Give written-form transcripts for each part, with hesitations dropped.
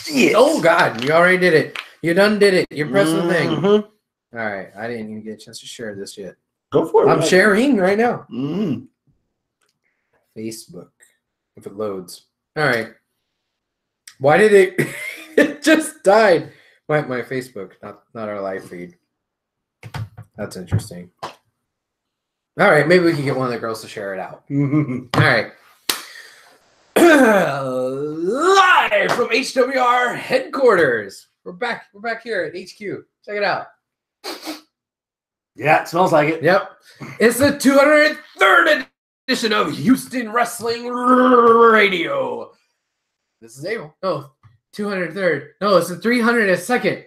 Shit. Oh, God. You already did it. You done did it. You pressed the thing. Mm-hmm. All right. I didn't even get a chance to share this yet. Go for it. I'm sharing right now. Mm. Facebook. If it loads. All right. Why did it? It just died. My Facebook, not our live feed. That's interesting. All right, maybe we can get one of the girls to share it out. All right. Live from HWR headquarters. We're back here at HQ. Check it out. Yeah, it smells like it. Yep. It's the 203rd edition of Houston Wrestling Radio. This is Abel. No, 203rd. No, it's the 302nd.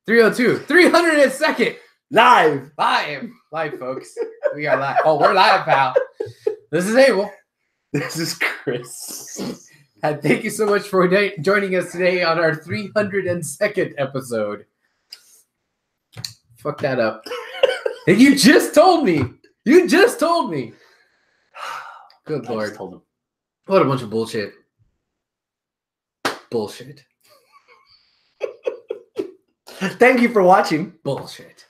302. 302nd. Live, folks. We are live. Oh, we're live, pal. This is Abel. This is Chris. And thank you so much for joining us today on our 302nd episode. Fuck that up. And you just told me. Good Lord. Told him. What a bunch of bullshit. Bullshit. Thank you for watching. Bullshit.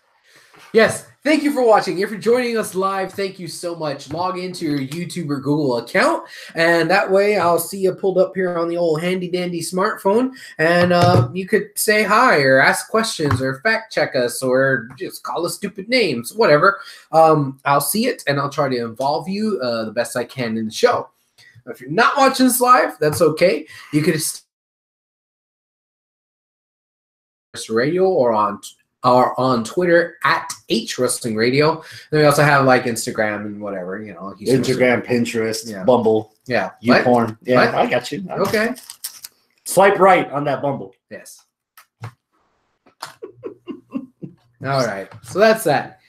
Yes, thank you for watching. If you're joining us live, thank you so much. Log into your YouTube or Google account, and that way I'll see you pulled up here on the old handy-dandy smartphone, and you could say hi or ask questions or fact-check us or just call us stupid names, whatever. I'll see it, and I'll try to involve you the best I can in the show. If you're not watching this live, that's okay. You could radio or on Twitter at Wrestling Radio. Then we also have like Instagram and whatever, you know. Instagram, Pinterest, yeah. Bumble, yeah, YouPorn. Yeah, what? I got you. Okay. Swipe right on that Bumble. Yes. All right. So that's that.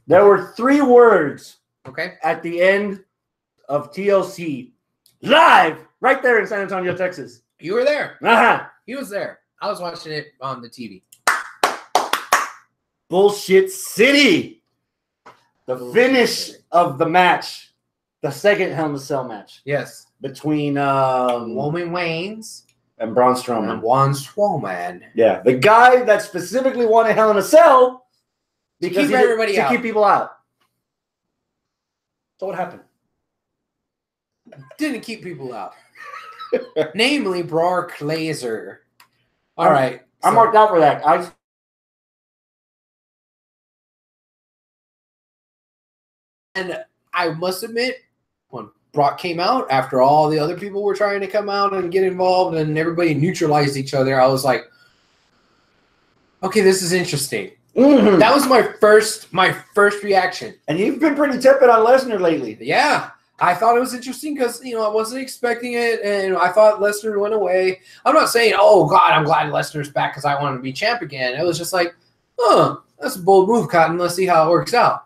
There were 3 words Okay. at the end of TLC live right there in San Antonio, Texas. You were there. Uh-huh. He was there. I was watching it on the TV. Bullshit City. The finish of the match. The second Hell in a Cell match. Yes. Between Roman Reigns and Braun Strowman. and Braun Strowman. Yeah. The guy that specifically wanted Hell in a Cell because keep everybody out. To keep people out. So what happened? Didn't keep people out. Namely, Brock Lesnar. All right. I marked out for that. And I must admit, when Brock came out, after all the other people were trying to come out and get involved and everybody neutralized each other, I was like, okay, this is interesting. Mm-hmm. That was my first reaction. And you've been pretty tepid on Lesnar lately. Yeah. I thought it was interesting because, you know, I wasn't expecting it, and I thought Lesnar went away. I'm not saying, oh, God, I'm glad Lesnar's back because I want him to be champ again. It was just like, that's a bold move, Cotton. Let's see how it works out.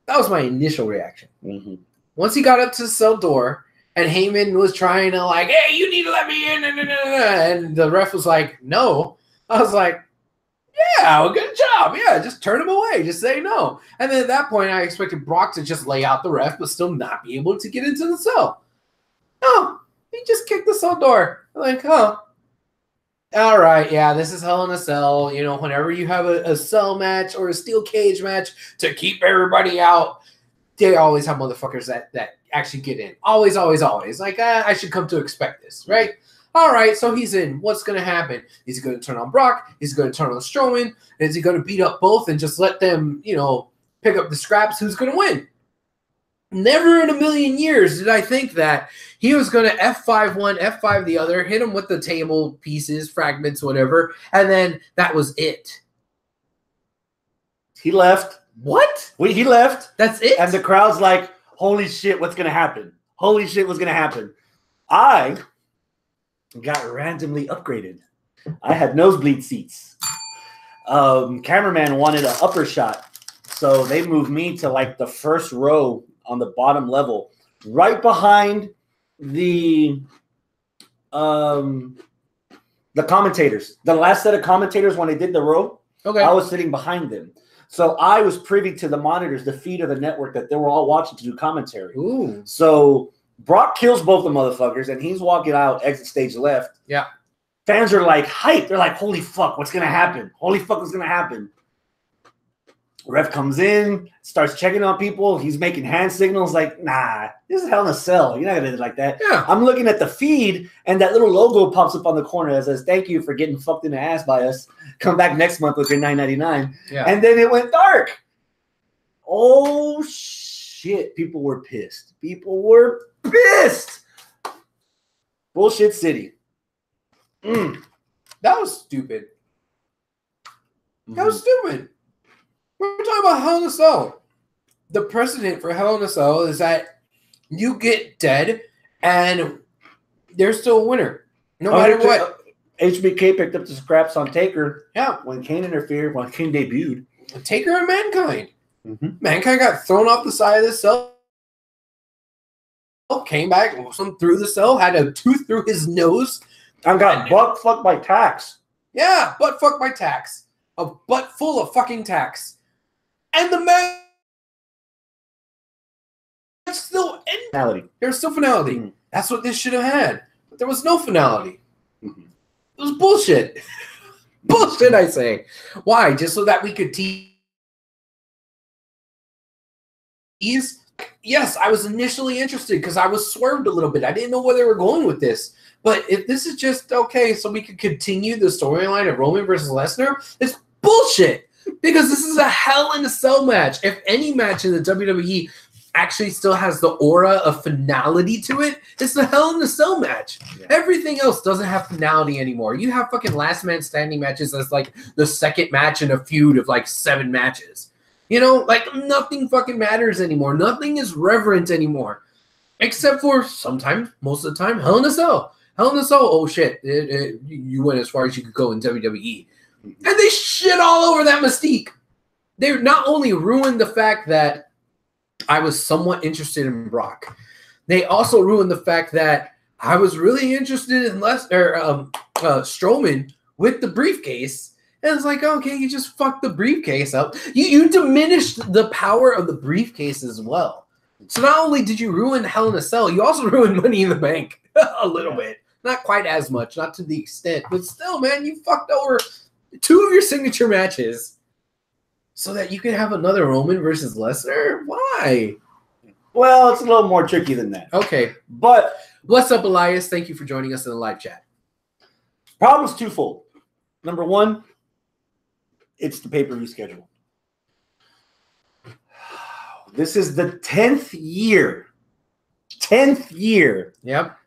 That was my initial reaction. Mm-hmm. Once he got up to the cell door and Heyman was trying to like, hey, you need to let me in, and the ref was like, no. I was like, yeah, well, good job. Yeah, just turn him away. Just say no. And then at that point, I expected Brock to just lay out the ref, but still not be able to get into the cell. No, he just kicked the cell door. I'm like, all right, yeah, this is Hell in a Cell. You know, whenever you have a cell match or a steel cage match to keep everybody out, they always have motherfuckers that actually get in. Always, always, always. Like, I should come to expect this, right? All right, so he's in. What's going to happen? Is he going to turn on Brock? Is he going to turn on Strowman? Is he going to beat up both and just let them, you know, pick up the scraps? Who's going to win? Never in a million years did I think that he was going to F5 one, F5 the other, hit him with the table pieces, fragments, whatever, and then that was it. He left. What? He left. That's it? And the crowd's like, holy shit, what's going to happen? Holy shit, what's going to happen? I got randomly upgraded. I had nosebleed seats. Cameraman wanted an upper shot, so they moved me to like the first row on the bottom level, right behind the commentators. The last set of commentators when they did the row, Okay. I was sitting behind them. So I was privy to the monitors, the feed of the network that they were all watching to do commentary. Ooh. So Brock kills both the motherfuckers, and he's walking out, exit stage left. Yeah. Fans are like hyped. They're like, holy fuck, what's going to happen? Holy fuck, what's going to happen? Ref comes in, starts checking on people. He's making hand signals like, nah, this is Hell in a Cell. You're not going to do it like that. Yeah. I'm looking at the feed, and that little logo pops up on the corner that says, thank you for getting fucked in the ass by us. Come back next month with your $9.99. Yeah. And then it went dark. Oh, shit. People were pissed. People were pissed. Bullshit City. That was stupid. That was stupid. We're talking about Hell in a Cell. The precedent for Hell in a Cell is that you get dead and there's still a winner, no matter what. HBK picked up the scraps on Taker. Yeah. When Kane interfered, when Kane debuted. Taker and Mankind. Mm-hmm. Mankind got thrown off the side of the cell. Came back, through the cell, had a tooth through his nose. And got butt fucked by Tax. Yeah, butt fucked by Tax. A butt full of fucking Tax. And the match still ended. Finality. There's still finality. Mm-hmm. That's what this should have had. But there was no finality. Mm-hmm. It was bullshit. Bullshit, I say. Why? Just so that we could tease? Yes, I was initially interested because I was swerved a little bit. I didn't know where they were going with this. But if this is just okay, so we could continue the storyline of Roman versus Lesnar, it's bullshit. Because this is a Hell in a Cell match. If any match in the WWE actually still has the aura of finality to it, it's the Hell in a Cell match. Yeah. Everything else doesn't have finality anymore. You have fucking last man standing matches as like the second match in a feud of like 7 matches. You know, like nothing fucking matters anymore. Nothing is reverent anymore. Except for sometimes, most of the time, Hell in a Cell. Hell in a Cell, oh shit, you went as far as you could go in WWE. And they shit all over that mystique. They not only ruined the fact that I was somewhat interested in Brock, they also ruined the fact that I was really interested in Strowman with the briefcase. And it's like, okay, you just fucked the briefcase up. You diminished the power of the briefcase as well. So not only did you ruin Hell in a Cell, you also ruined Money in the Bank a little bit. Not quite as much, not to the extent, but still, man, you fucked over 2 of your signature matches so that you can have another Roman versus Lesnar? Why? Well, it's a little more tricky than that. Okay. But what's up, Elias? Thank you for joining us in the live chat. Problem's twofold. Number one, it's the pay-per-view schedule. This is the 10th year. 10th year. Yep.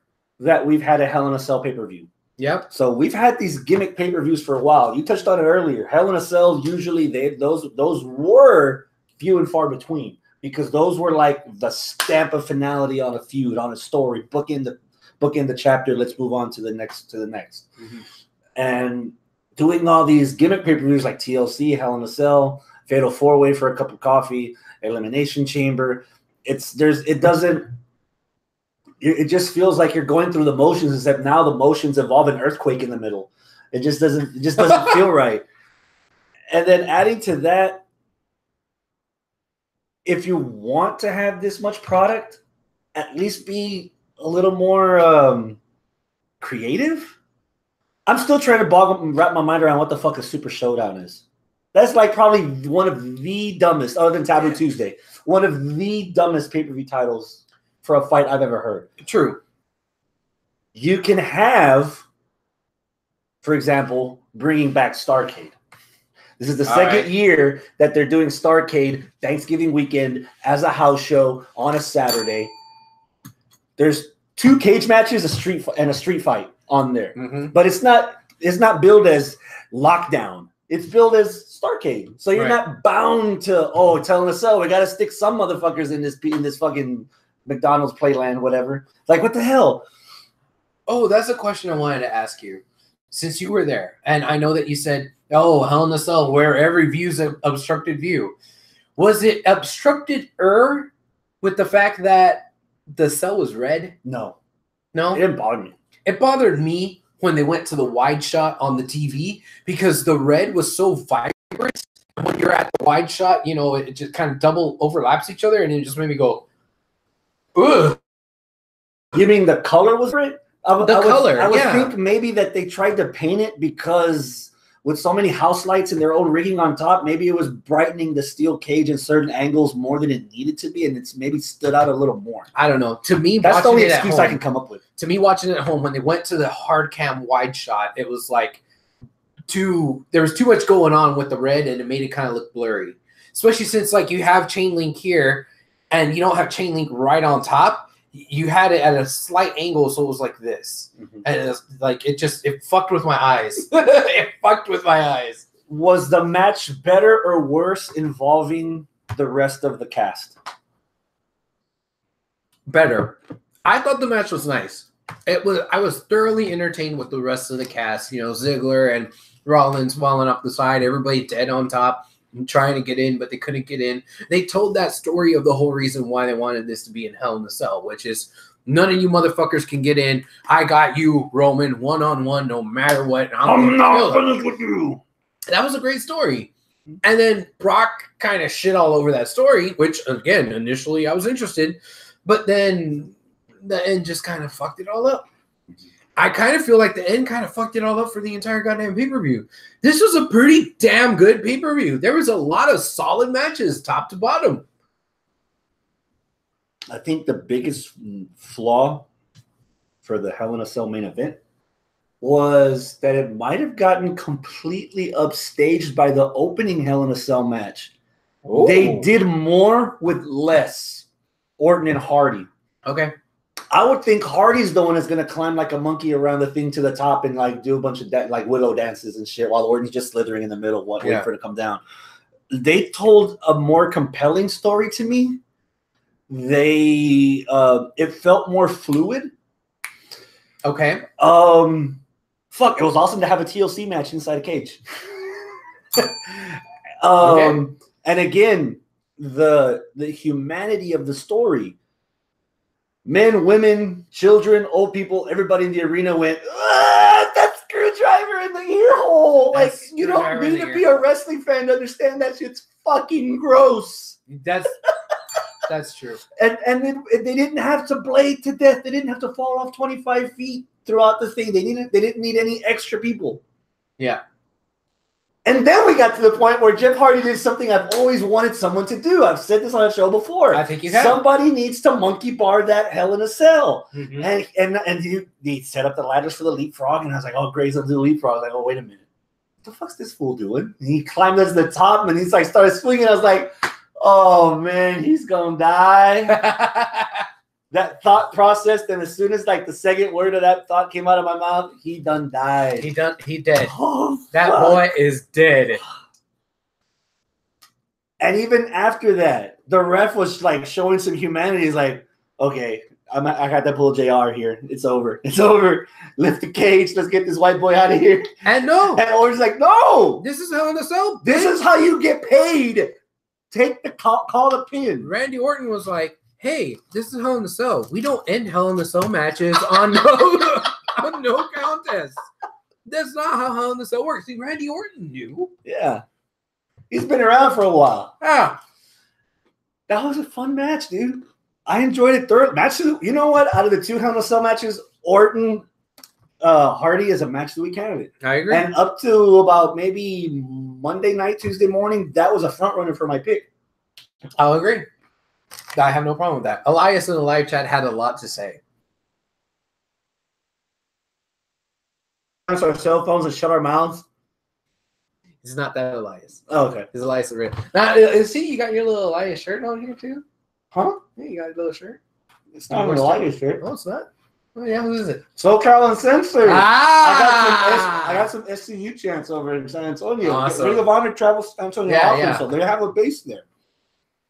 That we've had a Hell in a Cell pay-per-view. Yep. So we've had these gimmick pay-per-views for a while. You touched on it earlier. Hell in a Cell, usually those were few and far between because those were like the stamp of finality on a feud, on a story. Book in the chapter. Let's move on to the next. Mm-hmm. And doing all these gimmick pay-per-views like TLC, Hell in a Cell, Fatal 4-Way for a cup of coffee, Elimination Chamber. It just feels like you're going through the motions, except now the motions involve an earthquake in the middle. It just doesn't feel right. And then adding to that, if you want to have this much product, at least be a little more creative. I'm still trying to wrap my mind around what the fuck a Super Showdown is. That's like probably one of the dumbest, other than Taboo Tuesday, one of the dumbest pay-per-view titles for a fight I've ever heard. True. You can have, for example, bringing back Starrcade. This is the second year that they're doing Starrcade Thanksgiving weekend as a house show on a Saturday. There's 2 cage matches, a street fight on there. Mm-hmm. But it's not billed as Lockdown. It's billed as Starrcade. So you're not bound to, telling us so we got to stick some motherfuckers in this fucking McDonald's Playland, whatever. Like, what the hell? Oh, that's a question I wanted to ask you. Since you were there, and I know that you said, Hell in a Cell, where every view's an obstructed view. Was it obstructed-er with the fact that the cell was red? No. No? It didn't bother me. It bothered me when they went to the wide shot on the TV because the red was so vibrant. When you're at the wide shot, it just kind of double overlaps each other, and it just made me go, ugh. You mean the color was right? I would yeah. think maybe that they tried to paint it because with so many house lights and their own rigging on top, maybe it was brightening the steel cage in certain angles more than it needed to be, and it's maybe stood out a little more. I don't know. To me, that's the only excuse home, I can come up with. To me, watching it at home, when they went to the hard cam wide shot, it was like there was too much going on with the red, and it made it kind of look blurry. Especially since like you have chain link here, and you don't have chain link right on top. You had it at a slight angle, so it was like this. And it was like it fucked with my eyes. It fucked with my eyes. Was the match better or worse involving the rest of the cast? Better. I thought the match was nice. I was thoroughly entertained with the rest of the cast. You know, Ziggler and Rollins falling off the side, everybody dead on top. Trying to get in, but they couldn't get in. They told that story of the whole reason why they wanted this to be in Hell in a Cell, which is none of you motherfuckers can get in. I got you, Roman, one-on-one, no matter what. I'm not finished with you. That was a great story. And then Brock kind of shit all over that story, which, again, initially I was interested, but then the end just kind of fucked it all up. I kind of feel like the end kind of fucked it all up for the entire goddamn pay-per-view. This was a pretty damn good pay-per-view. There was a lot of solid matches, top to bottom. I think the biggest flaw for the Hell in a Cell main event was that it might have gotten completely upstaged by the opening Hell in a Cell match. Oh. They did more with less. Orton and Hardy. Okay. I would think Hardy's the one that's going to climb like a monkey around the thing to the top and like do a bunch of like willow dances and shit while Orton's just slithering in the middle, waiting for it to come down. They told a more compelling story to me. It felt more fluid. Okay. Fuck, it was awesome to have a TLC match inside a cage. Okay. And again, the humanity of the story. Men, women, children, old people, everybody in the arena went, that screwdriver in the ear hole. Like, you don't need to be a wrestling fan to understand that shit's fucking gross. That's true. And then they didn't have to blade to death. They didn't have to fall off 25 feet throughout the thing. They didn't need any extra people. Yeah. And then we got to the point where Jeff Hardy did something I've always wanted someone to do. I've said this on a show before. I think you have. Somebody needs to monkey bar that Hell in a Cell. Mm-hmm. And he set up the ladders for the leapfrog, and I was like, oh, Gray's up to the leapfrog. I was like, oh, wait a minute. What the fuck's this fool doing? And he climbed up to the top, and he's like, started swinging. I was like, oh, man, he's going to die. That thought process, then as soon as like the second word of that thought came out of my mouth, he done died. He dead. Oh, that boy is dead. And even after that, the ref was like showing some humanity. He's like, okay, I got to pull JR here. It's over. It's over. Lift the cage. Let's get this white boy out of here. And no. And Orton's like, no. This is Hell in a Cell. This is how you get paid. Take the call the pin. Randy Orton was like, hey, this is Hell in a Cell. We don't end Hell in a Cell matches on no contest. That's not how Hell in a Cell works. See, Randy Orton knew. Yeah. He's been around for a while. Ah. That was a fun match, dude. I enjoyed it thoroughly. You know what? Out of the two Hell in a Cell matches, Orton Hardy is a match of the week candidate. I agree. And up to about maybe Monday night, Tuesday morning, that was a front runner for my pick. I'll agree. I have no problem with that. Elias in the live chat had a lot to say. Our cell phones and shut our mouths. It's not that Elias. Oh, okay. It's Elias the real. Now, see, you got your little Elias shirt on here too? Huh? Yeah, you got a little shirt. It's not an Elias shirt. Oh, it's not? Oh, yeah, who is it? SoCal Uncensored. Ah! I got some SCU chants over in San Antonio. Awesome. Ring of Honor travels San Antonio often, so they have a base there.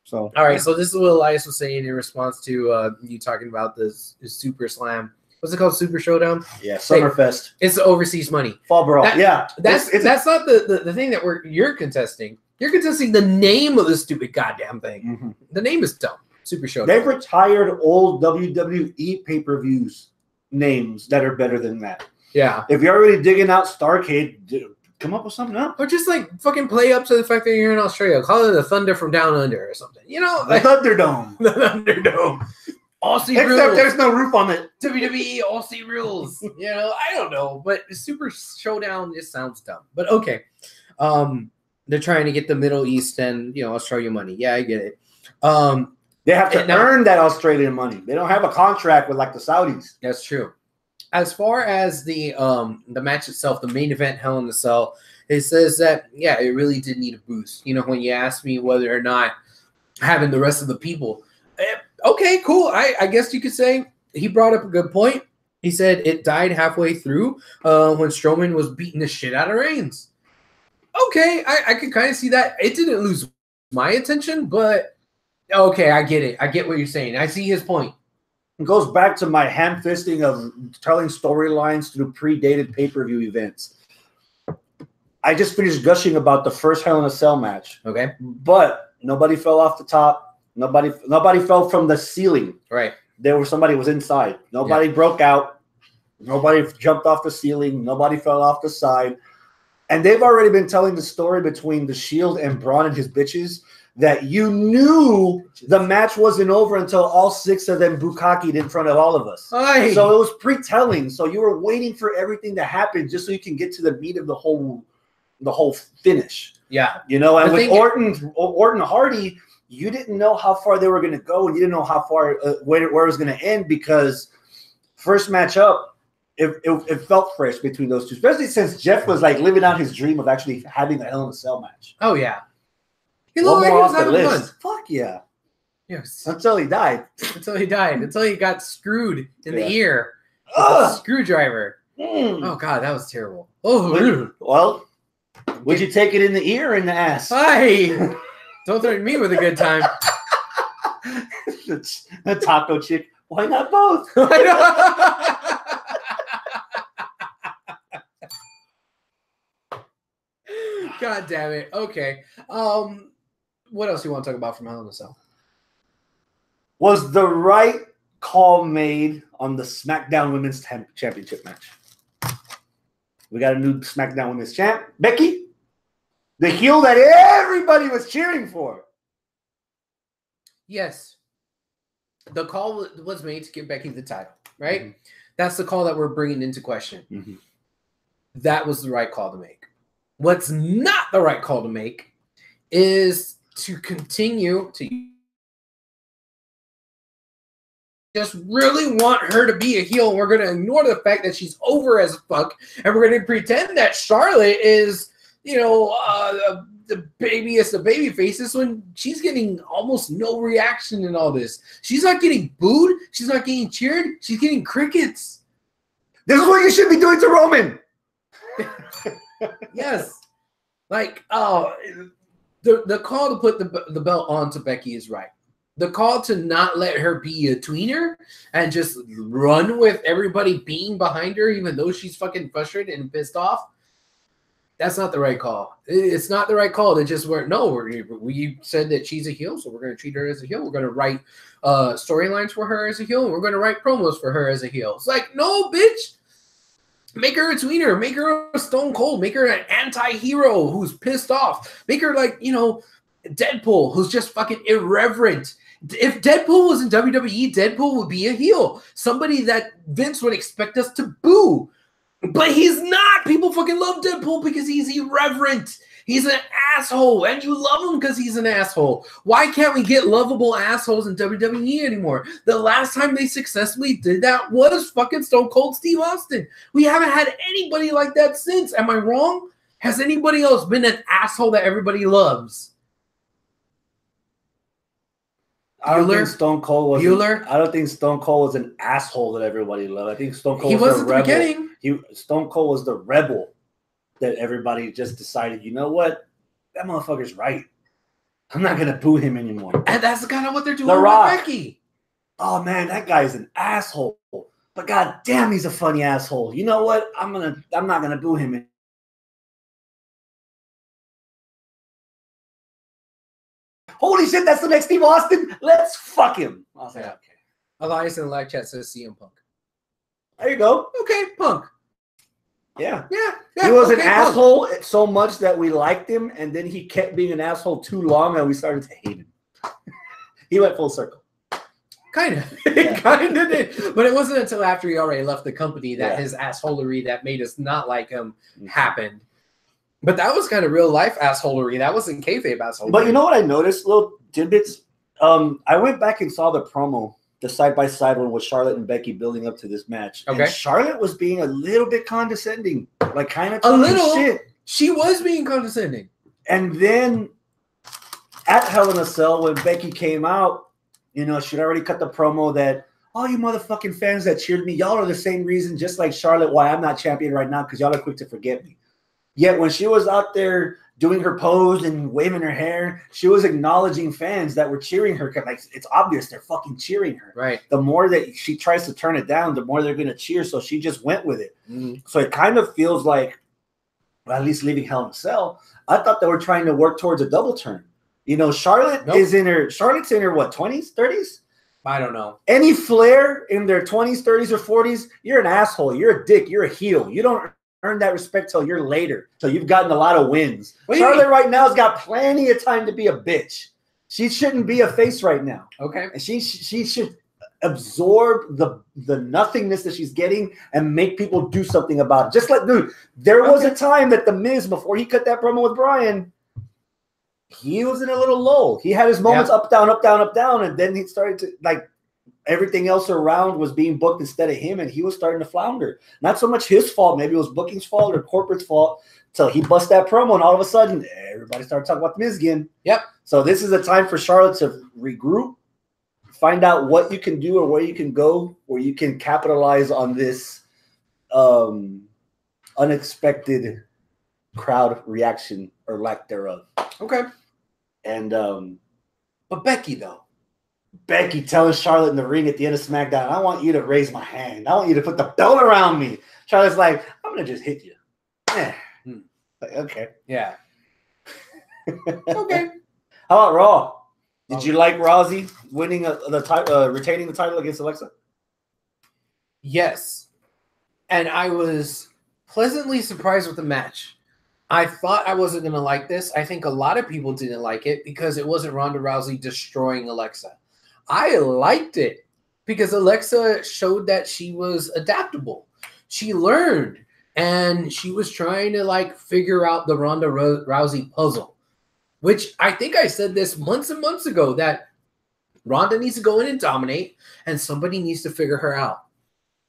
So, all right, so this is what Elias was saying in response to you talking about this Super Slam. What's it called? Super Showdown? Yeah, Summerfest. Hey, it's overseas money. Fall Brawl. That's not the thing that you're contesting. You're contesting the name of the stupid goddamn thing. Mm-hmm. The name is dumb. Super Showdown. They've retired old WWE pay-per-views names that are better than that. Yeah. If you're already digging out Starrcade, come up with something else. Or just like fucking play up to the fact that you're in Australia. Call it the Thunder from Down Under or something. You know, the Thunderdome. The Thunderdome. Aussie Except rules. there's no roof on it. WWE Aussie rules. You know, I don't know, but Super Showdown just sounds dumb. But okay. They're trying to get the Middle East and Australia money. Yeah, I get it. They have to earn that Australian money. They don't have a contract with like the Saudis. That's true. As far as the match itself, the main event, Hell in a Cell, it says that it really did need a boost. You know, when you asked me whether or not having the rest of the people, okay, cool. I guess you could say he brought up a good point. He said it died halfway through when Strowman was beating the shit out of Reigns. Okay, I could kind of see that. It didn't lose my attention, but okay, I get it. I get what you're saying. I see his point. It goes back to my ham-fisting of telling storylines through predated pay-per-view events. I just finished gushing about the first Hell in a Cell match. Okay. But nobody fell off the top. Nobody fell from the ceiling. Right. Somebody was inside. Nobody broke out. Nobody jumped off the ceiling. Nobody fell off the side. And they've already been telling the story between the Shield and Braun and his bitches that you knew the match wasn't over until all 6 of them bukkakied in front of all of us. Aye. So it was pre-telling. So you were waiting for everything to happen just so you can get to the meat of the whole finish. Yeah. You know, and with Orton Hardy, you didn't know how far they were going to go, and you didn't know how far where it was going to end, because first match up, it felt fresh between those two, especially since Jeff was like living out his dream of actually having a Hell in a Cell match. Oh yeah. He One looked more like off he was the having list. fun. Fuck yeah. Yes. Until he died. Until he died. Until he got screwed in the ear. With a screwdriver. Oh god, that was terrible. Oh, well, would you take it in the ear or in the ass? Hi. Don't threaten me with a good time. The taco chick. Why not both? God damn it. Okay. What else do you want to talk about from Hell in a Cell? Was the right call made on the SmackDown Women's Championship match? We got a new SmackDown Women's Champ, Becky, the heel that everybody was cheering for. Yes. The call was made to give Becky the title, right? Mm-hmm. That's the call that we're bringing into question. Mm-hmm. That was the right call to make. What's not the right call to make is to continue to just really want her to be a heel. We're going to ignore the fact that she's over as fuck, and we're going to pretend that Charlotte is, the babyest of baby faces when she's getting almost no reaction in all this. She's not getting booed. She's not getting cheered. She's getting crickets. This is what you should be doing to Roman. Yes. Like, the call to put the belt onto Becky is right. The call to not let her be a tweener and just run with everybody being behind her, even though she's fucking frustrated and pissed off, that's not the right call. It's not the right call to just we said that she's a heel, so we're going to treat her as a heel. We're going to write storylines for her as a heel, and we're going to write promos for her as a heel. It's like, no, bitch. Make her a tweener. Make her a Stone Cold. Make her an anti-hero who's pissed off. Make her like, Deadpool, who's just fucking irreverent. If Deadpool was in WWE, Deadpool would be a heel. Somebody that Vince would expect us to boo. But he's not. People fucking love Deadpool because he's irreverent. He's an asshole, and you love him because he's an asshole. Why can't we get lovable assholes in WWE anymore? The last time they successfully did that was fucking Stone Cold Steve Austin. We haven't had anybody like that since. Am I wrong? Has anybody else been an asshole that everybody loves? I don't think Stone Cold was an asshole that everybody loved. I think Stone Cold was the rebel. Beginning. Stone Cold was the rebel that everybody just decided, you know what? That motherfucker's right. I'm not gonna boo him anymore. And that's kind of what they're doing with Becky. Oh man, that guy's an asshole. But god damn, he's a funny asshole. You know what? I'm not gonna boo him anymore. Holy shit, that's the next Steve Austin. Let's fuck him. I was like, okay. Elias in the live chat says CM Punk. There you go. Okay, Punk. Yeah. Yeah. He was an asshole so much that we liked him, and then he kept being an asshole too long, and we started to hate him. He went full circle. Kind of. Yeah. Kind of did. But it wasn't until after he already left the company that Yeah. his assholery that made us not like him happened. But that was kind of real life assholery. That wasn't kayfabe assholery. But you know what I noticed? Little tidbits. I went back and saw the promo, the side-by-side one with Charlotte and Becky building up to this match. Okay. And Charlotte was being a little bit condescending. Like kind of a little shit. She was being condescending. And then at Hell in a Cell, when Becky came out, you know, she'd already cut the promo that, all you motherfucking fans that cheered me, y'all are the same reason, just like Charlotte, why I'm not champion right now, because y'all are quick to forget me. Yet when she was out there doing her pose and waving her hair, she was acknowledging fans that were cheering her. Like, it's obvious they're fucking cheering her. Right. The more that she tries to turn it down, the more they're going to cheer. So she just went with it. Mm-hmm. So it kind of feels like, well, at least leaving Hell in a Cell, I thought they were trying to work towards a double turn. You know, Charlotte's in her what, 20s, 30s? I don't know. Any Flair in their 20s, 30s, or 40s, you're an asshole. You're a dick. You're a heel. You don't earn that respect till you're later. So you've gotten a lot of wins. Charlotte right now has got plenty of time to be a bitch. She shouldn't be a face right now. Okay. And she should absorb the nothingness that she's getting and make people do something about it. Just like, dude, there was a time that The Miz, before he cut that promo with Bryan, he was in a little lull. He had his moments up, down, up, down, up, down, and then he started to, like, everything else around was being booked instead of him, and he was starting to flounder. Not so much his fault. Maybe it was booking's fault or corporate's fault until he bust that promo, and all of a sudden, everybody started talking about The Miz again. Yep. So this is a time for Charlotte to regroup, find out what you can do or where you can go, where you can capitalize on this unexpected crowd reaction or lack thereof. Okay. And but Becky, though. Becky telling Charlotte in the ring at the end of SmackDown, I want you to raise my hand. I want you to put the belt around me. Charlotte's like, I'm going to just hit you. Like, okay. Yeah. Okay. How about Raw? Did you like Rousey winning retaining the title against Alexa? Yes. And I was pleasantly surprised with the match. I thought I wasn't going to like this. I think a lot of people didn't like it because it wasn't Ronda Rousey destroying Alexa. I liked it because Alexa showed that she was adaptable. She learned, and she was trying to, like, figure out the Ronda Rousey puzzle, which I think I said this months and months ago, that Ronda needs to go in and dominate, and somebody needs to figure her out.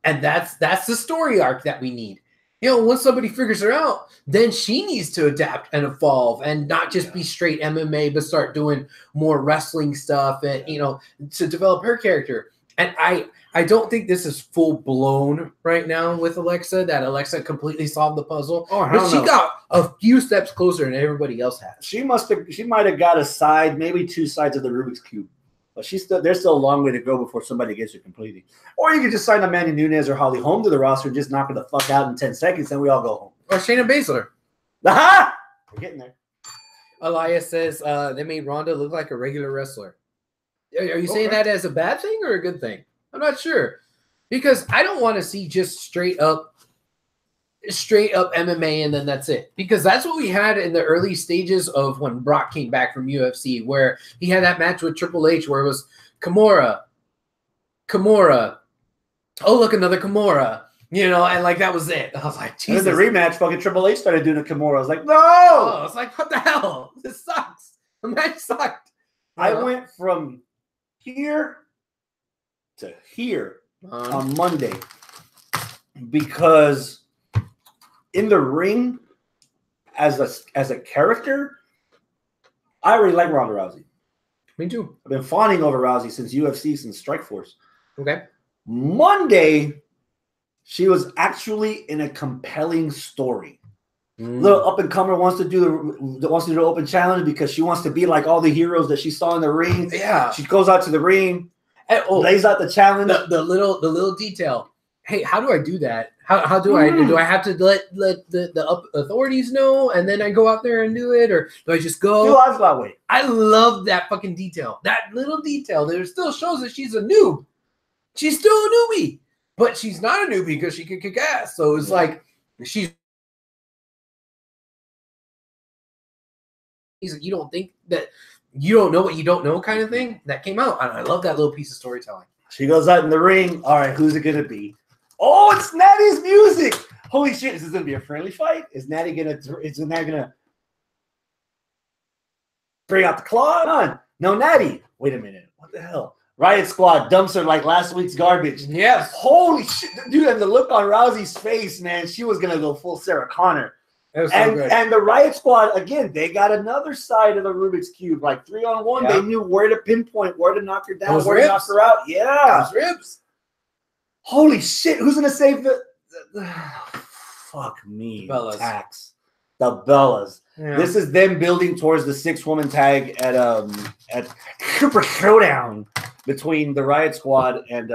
And that's the story arc that we need. You know, once somebody figures her out, then she needs to adapt and evolve and not just be straight MMA, but start doing more wrestling stuff and, you know, to develop her character. And I don't think this is full blown right now with Alexa, that Alexa completely solved the puzzle. Oh, but she got a few steps closer than everybody else has. She might have got a side, maybe two sides of the Rubik's Cube. But there's still a long way to go before somebody gets her completely. Or you could just sign Amanda Nunes or Holly Holm to the roster and just knock her the fuck out in 10 seconds, and we all go home. Or Shayna Baszler. Aha! We're getting there. Elias says they made Ronda look like a regular wrestler. Are you saying that as a bad thing or a good thing? I'm not sure. Because I don't want to see just straight up MMA and then that's it. Because that's what we had in the early stages of when Brock came back from UFC, where he had that match with Triple H where it was Kimura. Oh, look, another Kimura. You know, and like that was it. I was like, Jesus. And then the rematch, fucking Triple H started doing a Kimura. I was like, no! Oh, I was like, what the hell? This sucks. The match sucked. I went from here to here on Monday because in the ring, as a character, I really like Ronda Rousey. Me too. I've been fawning over Rousey since UFC, since Strikeforce. Okay. Monday, she was actually in a compelling story. Little up and comer wants to do the open challenge because she wants to be like all the heroes that she saw in the ring. Yeah. She goes out to the ring, lays out the challenge. The little detail. Hey, how do I do that? How do I do? I have to let the authorities know, and then I go out there and do it, or do I just go? Do Oslo way. I love that fucking detail. That little detail that still shows that she's a noob. She's still a newbie, but she's not a newbie because she can kick ass. So it's like she's. You don't think that you don't know what you don't know kind of thing that came out. And I love that little piece of storytelling. She goes out in the ring. All right, who's it gonna be? Oh, it's Natty's music. Holy shit! Is this gonna be a friendly fight? Is Natty gonna bring out the claw? No, Natty. Wait a minute. What the hell? Riot Squad dumps her like last week's garbage. Yes. Holy shit, dude! And the look on Rousey's face, man, she was gonna go full Sarah Connor. And the Riot Squad, again, they got another side of the Rubik's Cube. Like 3-on-1, yeah. They knew where to pinpoint, where to knock her down, Those where ribs. to knock her out. Yeah. Those ribs. Holy shit, who's going to save the fuck me. Bellas. Tax. The Bellas. Yeah. This is them building towards the 6-woman tag at Super Showdown between the Riot Squad and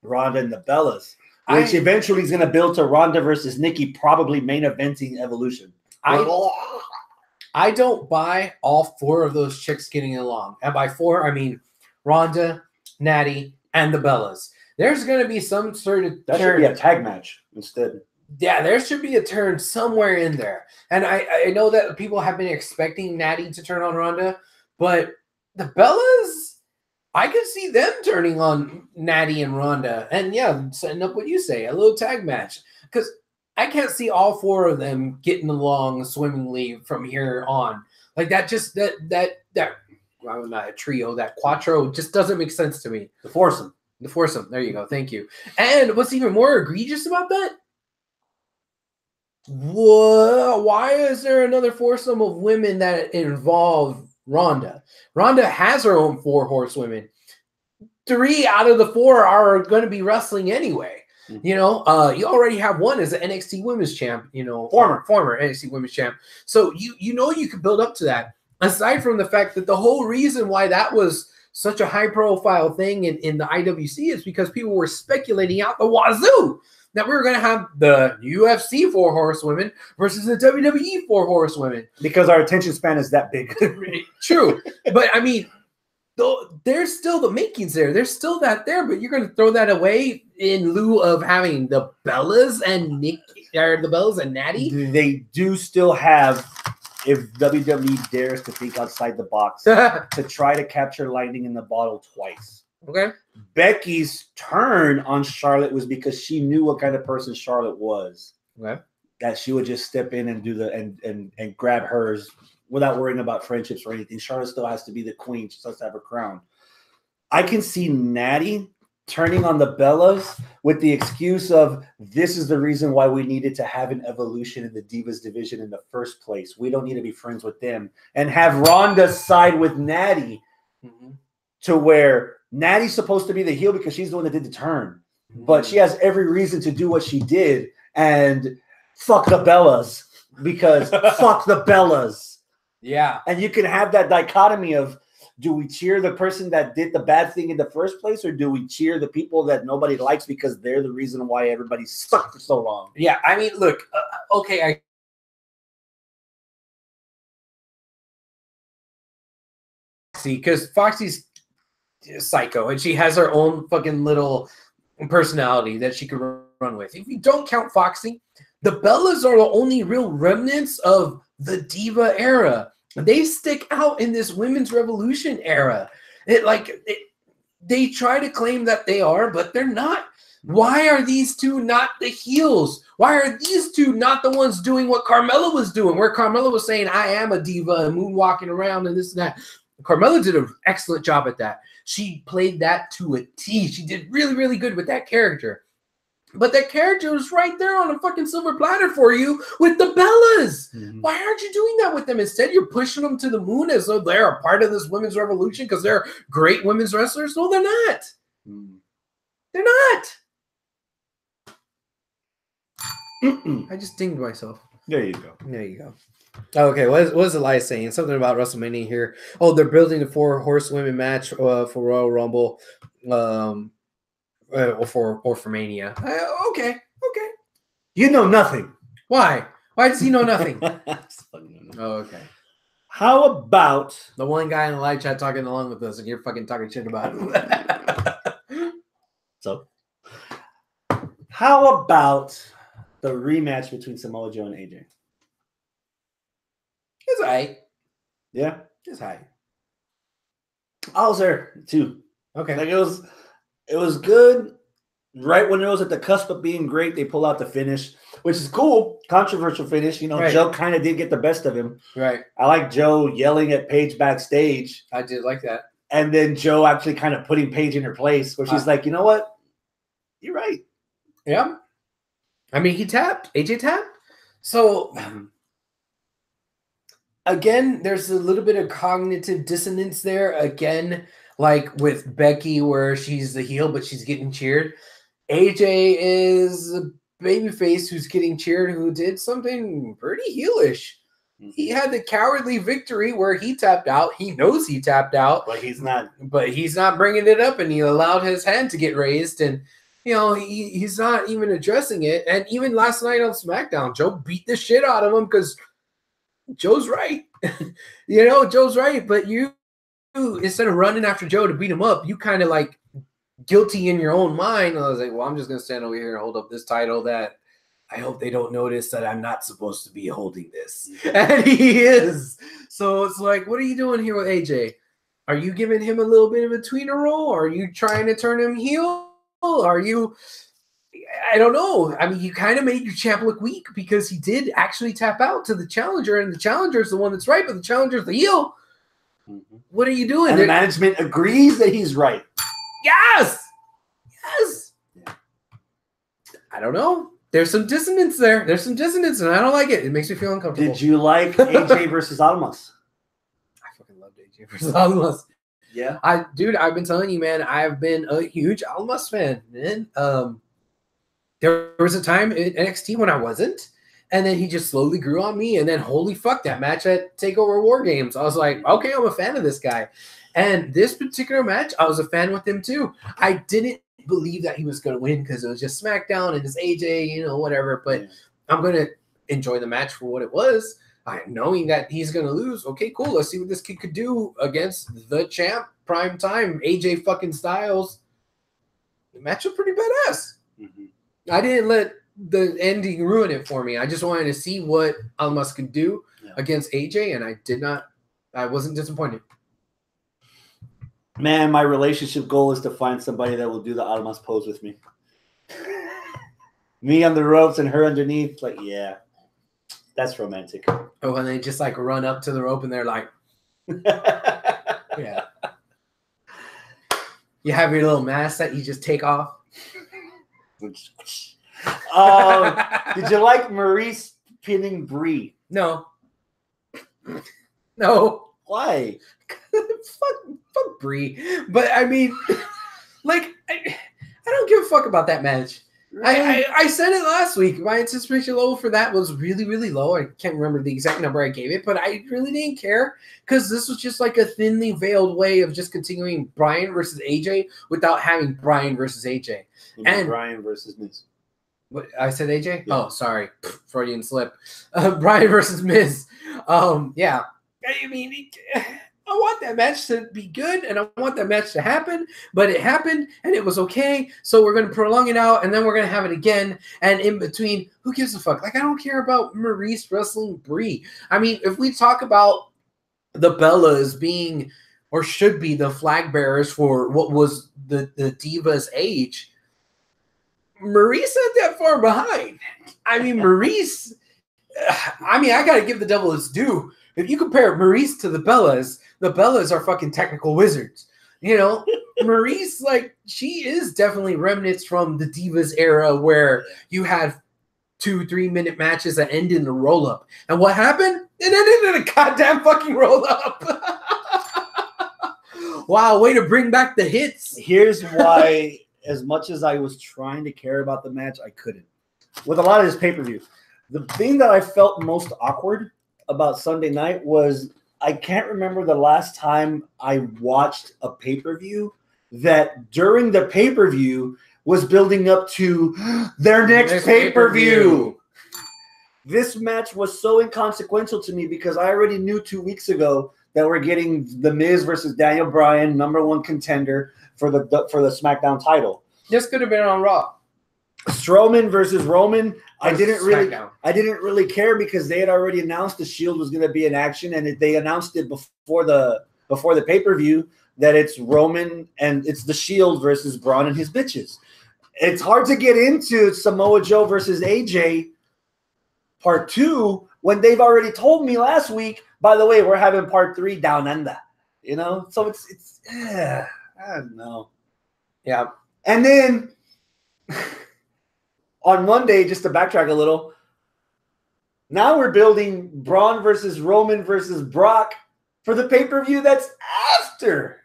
Ronda and the Bellas. Which eventually is going to build to Ronda versus Nikki, probably main eventing Evolution. I don't buy all 4 of those chicks getting along. And by 4, I mean Ronda, Natty, and the Bellas. There's going to be some sort of that should be a tag match instead. Yeah, there should be a turn somewhere in there. And I know that people have been expecting Natty to turn on Ronda, but the Bellas, I could see them turning on Natty and Ronda. And yeah, setting up what you say, a little tag match. Because I can't see all 4 of them getting along swimmingly from here on. Like that well, not a trio, that quattro just doesn't make sense to me. The foursome. There you go. Thank you. And what's even more egregious about that? Why is there another foursome of women that involve Ronda? Ronda has her own 4 horsewomen. 3 out of the 4 are going to be wrestling anyway. Mm-hmm. You know, you already have one as an NXT Women's Champ. You know, former NXT Women's Champ. So you know you can build up to that. Aside from the fact that the whole reason why that was such a high-profile thing in the IWC is because people were speculating out the wazoo that we were going to have the UFC 4 horsewomen versus the WWE 4 horsewomen. Because our attention span is that big. True. But, I mean, there's still the makings there. There's still that there, but you're going to throw that away in lieu of having the Bellas and the Bellas and Natty? They do still have, if WWE dares to think outside the box, to try to capture lightning in the bottle twice. Okay. Becky's turn on Charlotte was because she knew what kind of person Charlotte was. Okay. That she would just step in and do and grab hers without worrying about friendships or anything. Charlotte still has to be the queen. She still has to have her crown. I can see Natty turning on the Bellas with the excuse of this is the reason why we needed to have an evolution in the Divas division in the first place. We don't need to be friends with them. And have Ronda side with Natty to where Natty's supposed to be the heel because she's the one that did the turn. But she has every reason to do what she did and fuck the Bellas because fuck the Bellas. Yeah. And you can have that dichotomy of, do we cheer the person that did the bad thing in the first place, or do we cheer the people that nobody likes because they're the reason why everybody sucked for so long? Yeah, I mean, look, okay, because Foxy's psycho, and she has her own fucking little personality that she could run with. If you don't count Foxy, the Bellas are the only real remnants of the Diva era. They stick out in this women's revolution era. They try to claim that they are, but they're not. Why are these two not the heels? Why are these two not the ones doing what Carmella was doing, where Carmella was saying, I am a diva and moonwalking around and this and that? Carmella did an excellent job at that. She played that to a T. She did really, really good with that character. But that character was right there on a fucking silver platter for you with the Bellas. Mm-hmm. Why aren't you doing that with them? Instead, you're pushing them to the moon as though they're a part of this women's revolution because they're great women's wrestlers. No, they're not. Mm. They're not. I just dinged myself. There you go. There you go. Okay, what is Elias saying? Something about WrestleMania here. Oh, they're building the 4 horsewomen match for Royal Rumble. Or for Mania. Okay. You know nothing. Why? Why does he know nothing? Oh, okay. How about the one guy in the live chat talking along with us, and you're fucking talking shit about him? So, how about the rematch between Samoa Joe and AJ? It's alright. Yeah, it's alright. I was there too. Okay, like it was. It was good. Right when it was at the cusp of being great, they pull out the finish, which is cool. Controversial finish. You know, Right. Joe kind of did get the best of him. Right. I like Joe yelling at Paige backstage. I did like that. And then Joe actually kind of putting Paige in her place where she's like, you know what? You're right. Yeah. I mean, he tapped. AJ tapped. So, again, there's a little bit of cognitive dissonance there. Again, like with Becky where she's the heel, but she's getting cheered. AJ is a babyface who's getting cheered who did something pretty heelish. He had the cowardly victory where he tapped out. He knows he tapped out. But he's not bringing it up, and he allowed his hand to get raised. And, you know, he's not even addressing it. And even last night on SmackDown, Joe beat the shit out of him because Joe's right. You know, Joe's right. But you, instead of running after Joe to beat him up, you kind of like guilty in your own mind. I was like, well, I'm just going to stand over here and hold up this title that I hope they don't notice that I'm not supposed to be holding this. And he is. So it's like, what are you doing here with AJ? Are you giving him a little bit of a tweener role? Are you trying to turn him heel? Are you, I don't know. I mean, you kind of made your champ look weak because he did actually tap out to the challenger, and the challenger is the one that's right, but the challenger's the heel. Mm-hmm. What are you doing? And the management agrees that he's right. Yes. Yes. Yeah. I don't know. There's some dissonance there. There's some dissonance, and I don't like it. It makes me feel uncomfortable. Did you like AJ versus Almas? I fucking loved AJ versus Almas. Yeah. I've been telling you, man, I've been a huge Almas fan, man. There was a time in NXT when I wasn't, and then he just slowly grew on me, and then holy fuck, that match at TakeOver War Games. I was like, okay, I'm a fan of this guy. And this particular match, I was a fan with him too. I didn't believe that he was going to win because it was just SmackDown and it's AJ, you know, whatever. But I'm going to enjoy the match for what it was. Knowing that he's going to lose. Okay, cool. Let's see what this kid could do against the champ, prime time, AJ fucking Styles. The match was pretty badass. Mm-hmm. I didn't let the ending ruin it for me. I just wanted to see what Almas could do against AJ, and I wasn't disappointed. Man, my relationship goal is to find somebody that will do the Almas pose with me. Me on the ropes and her underneath. Like, yeah, that's romantic. Oh, and they just like run up to the rope and they're like, yeah. You have your little mask that you just take off. Did you like Maurice pinning Brie? No. No. Why? Fuck Brie. But I mean, like, I don't give a fuck about that match. Really? I said it last week. My anticipation level for that was really, really low. I can't remember the exact number I gave it, but I really didn't care because this was just like a thinly veiled way of just continuing Bryan versus AJ without having Bryan versus AJ. And Bryan versus Miz. What I said, AJ? Yeah. Oh, sorry, Freudian slip. Bryan versus Miz. Yeah. I mean, I want that match to be good, and I want that match to happen, but it happened, and it was okay, so we're going to prolong it out, and then we're going to have it again, and in between, who gives a fuck? Like, I don't care about Maurice wrestling Brie. I mean, if we talk about the Bellas being, or should be, the flag bearers for what was the Divas age, Maurice not that far behind. I mean, Maurice, I got to give the devil his due. If you compare Maurice to the Bellas are fucking technical wizards. You know, Maurice, like, she is definitely remnants from the Divas era where you had 2-3 minute matches that end in a roll up. And what happened? It ended in a goddamn fucking roll up. Wow, way to bring back the hits. Here's why, as much as I was trying to care about the match, I couldn't. With a lot of this pay-per-view, the thing that I felt most awkward about Sunday night was I can't remember the last time I watched a pay-per-view that during the pay-per-view was building up to their next pay-per-view. This match was so inconsequential to me because I already knew 2 weeks ago that we're getting The Miz versus Daniel Bryan, #1 contender for the SmackDown title. This could have been on Raw. Strowman versus Roman. I didn't really care because they had already announced the Shield was going to be in action, and they announced it before the before the pay-per-view that it's Roman and it's the Shield versus Braun and his bitches. It's hard to get into Samoa Joe versus AJ part 2 when they've already told me last week, by the way, we're having part 3 down under. You know? So it's I don't know. Yeah. And then on Monday, just to backtrack a little, now we're building Braun versus Roman versus Brock for the pay-per-view that's after.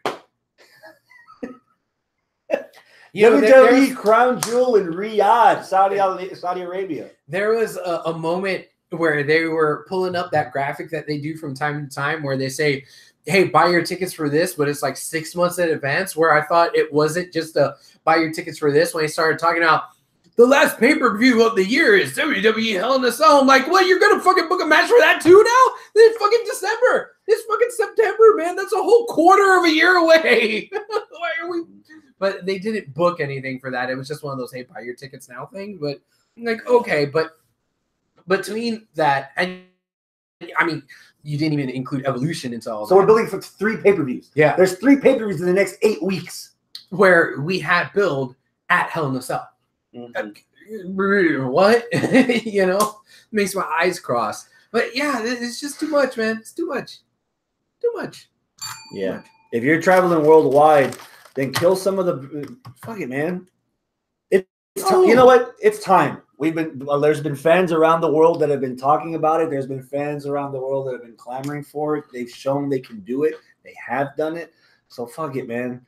WWE Crown Jewel in Riyadh, Saudi Arabia. There was a moment where they were pulling up that graphic that they do from time to time where they say, hey, buy your tickets for this, but it's like 6 months in advance, where I thought it wasn't just a buy your tickets for this when they started talking about the last pay-per-view of the year is WWE Hell in a Cell. I'm like, what, you're going to fucking book a match for that too now? It's fucking December. It's fucking September, man. That's a whole quarter of a year away. Why are we... But they didn't book anything for that. It was just one of those, hey, buy your tickets now thing. But I'm like, okay, but between that, and I mean, you didn't even include Evolution into all that. So we're building for 3 pay-per-views. Yeah. There's 3 pay-per-views in the next 8 weeks. Where we had build at Hell in a Cell. Mm-hmm. What? You know, makes my eyes cross. But yeah, it's just too much, man. It's too much. Too much. Yeah. Too much. If you're traveling worldwide, then kill some of the. Fuck it, man. You know what? It's time. There's been fans around the world that have been talking about it. There's been fans around the world that have been clamoring for it. They've shown they can do it. They have done it. So fuck it, man.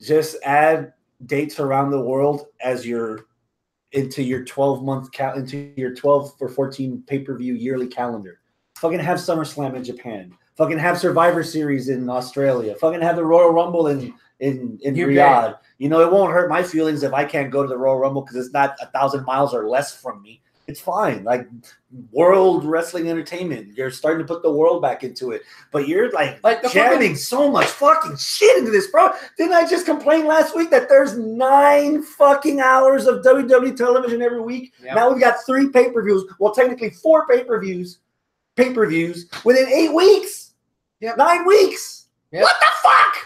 Just add dates around the world as into your 12-month into your 12 or 14 pay-per-view yearly calendar. Fucking have SummerSlam in Japan. Fucking have Survivor Series in Australia. Fucking have the Royal Rumble in Riyadh. You know, it won't hurt my feelings if I can't go to the Royal Rumble because it's not 1,000 miles or less from me. It's fine. Like World Wrestling Entertainment, you're starting to put the world back into it, but you're like jamming so much fucking shit into this, bro. Didn't I just complain last week that there's 9 fucking hours of WWE television every week? Yep. Now we've got 3 pay-per-views. Well, technically 4 pay-per-views within 8 weeks. Yep. 9 weeks. Yep. What the fuck?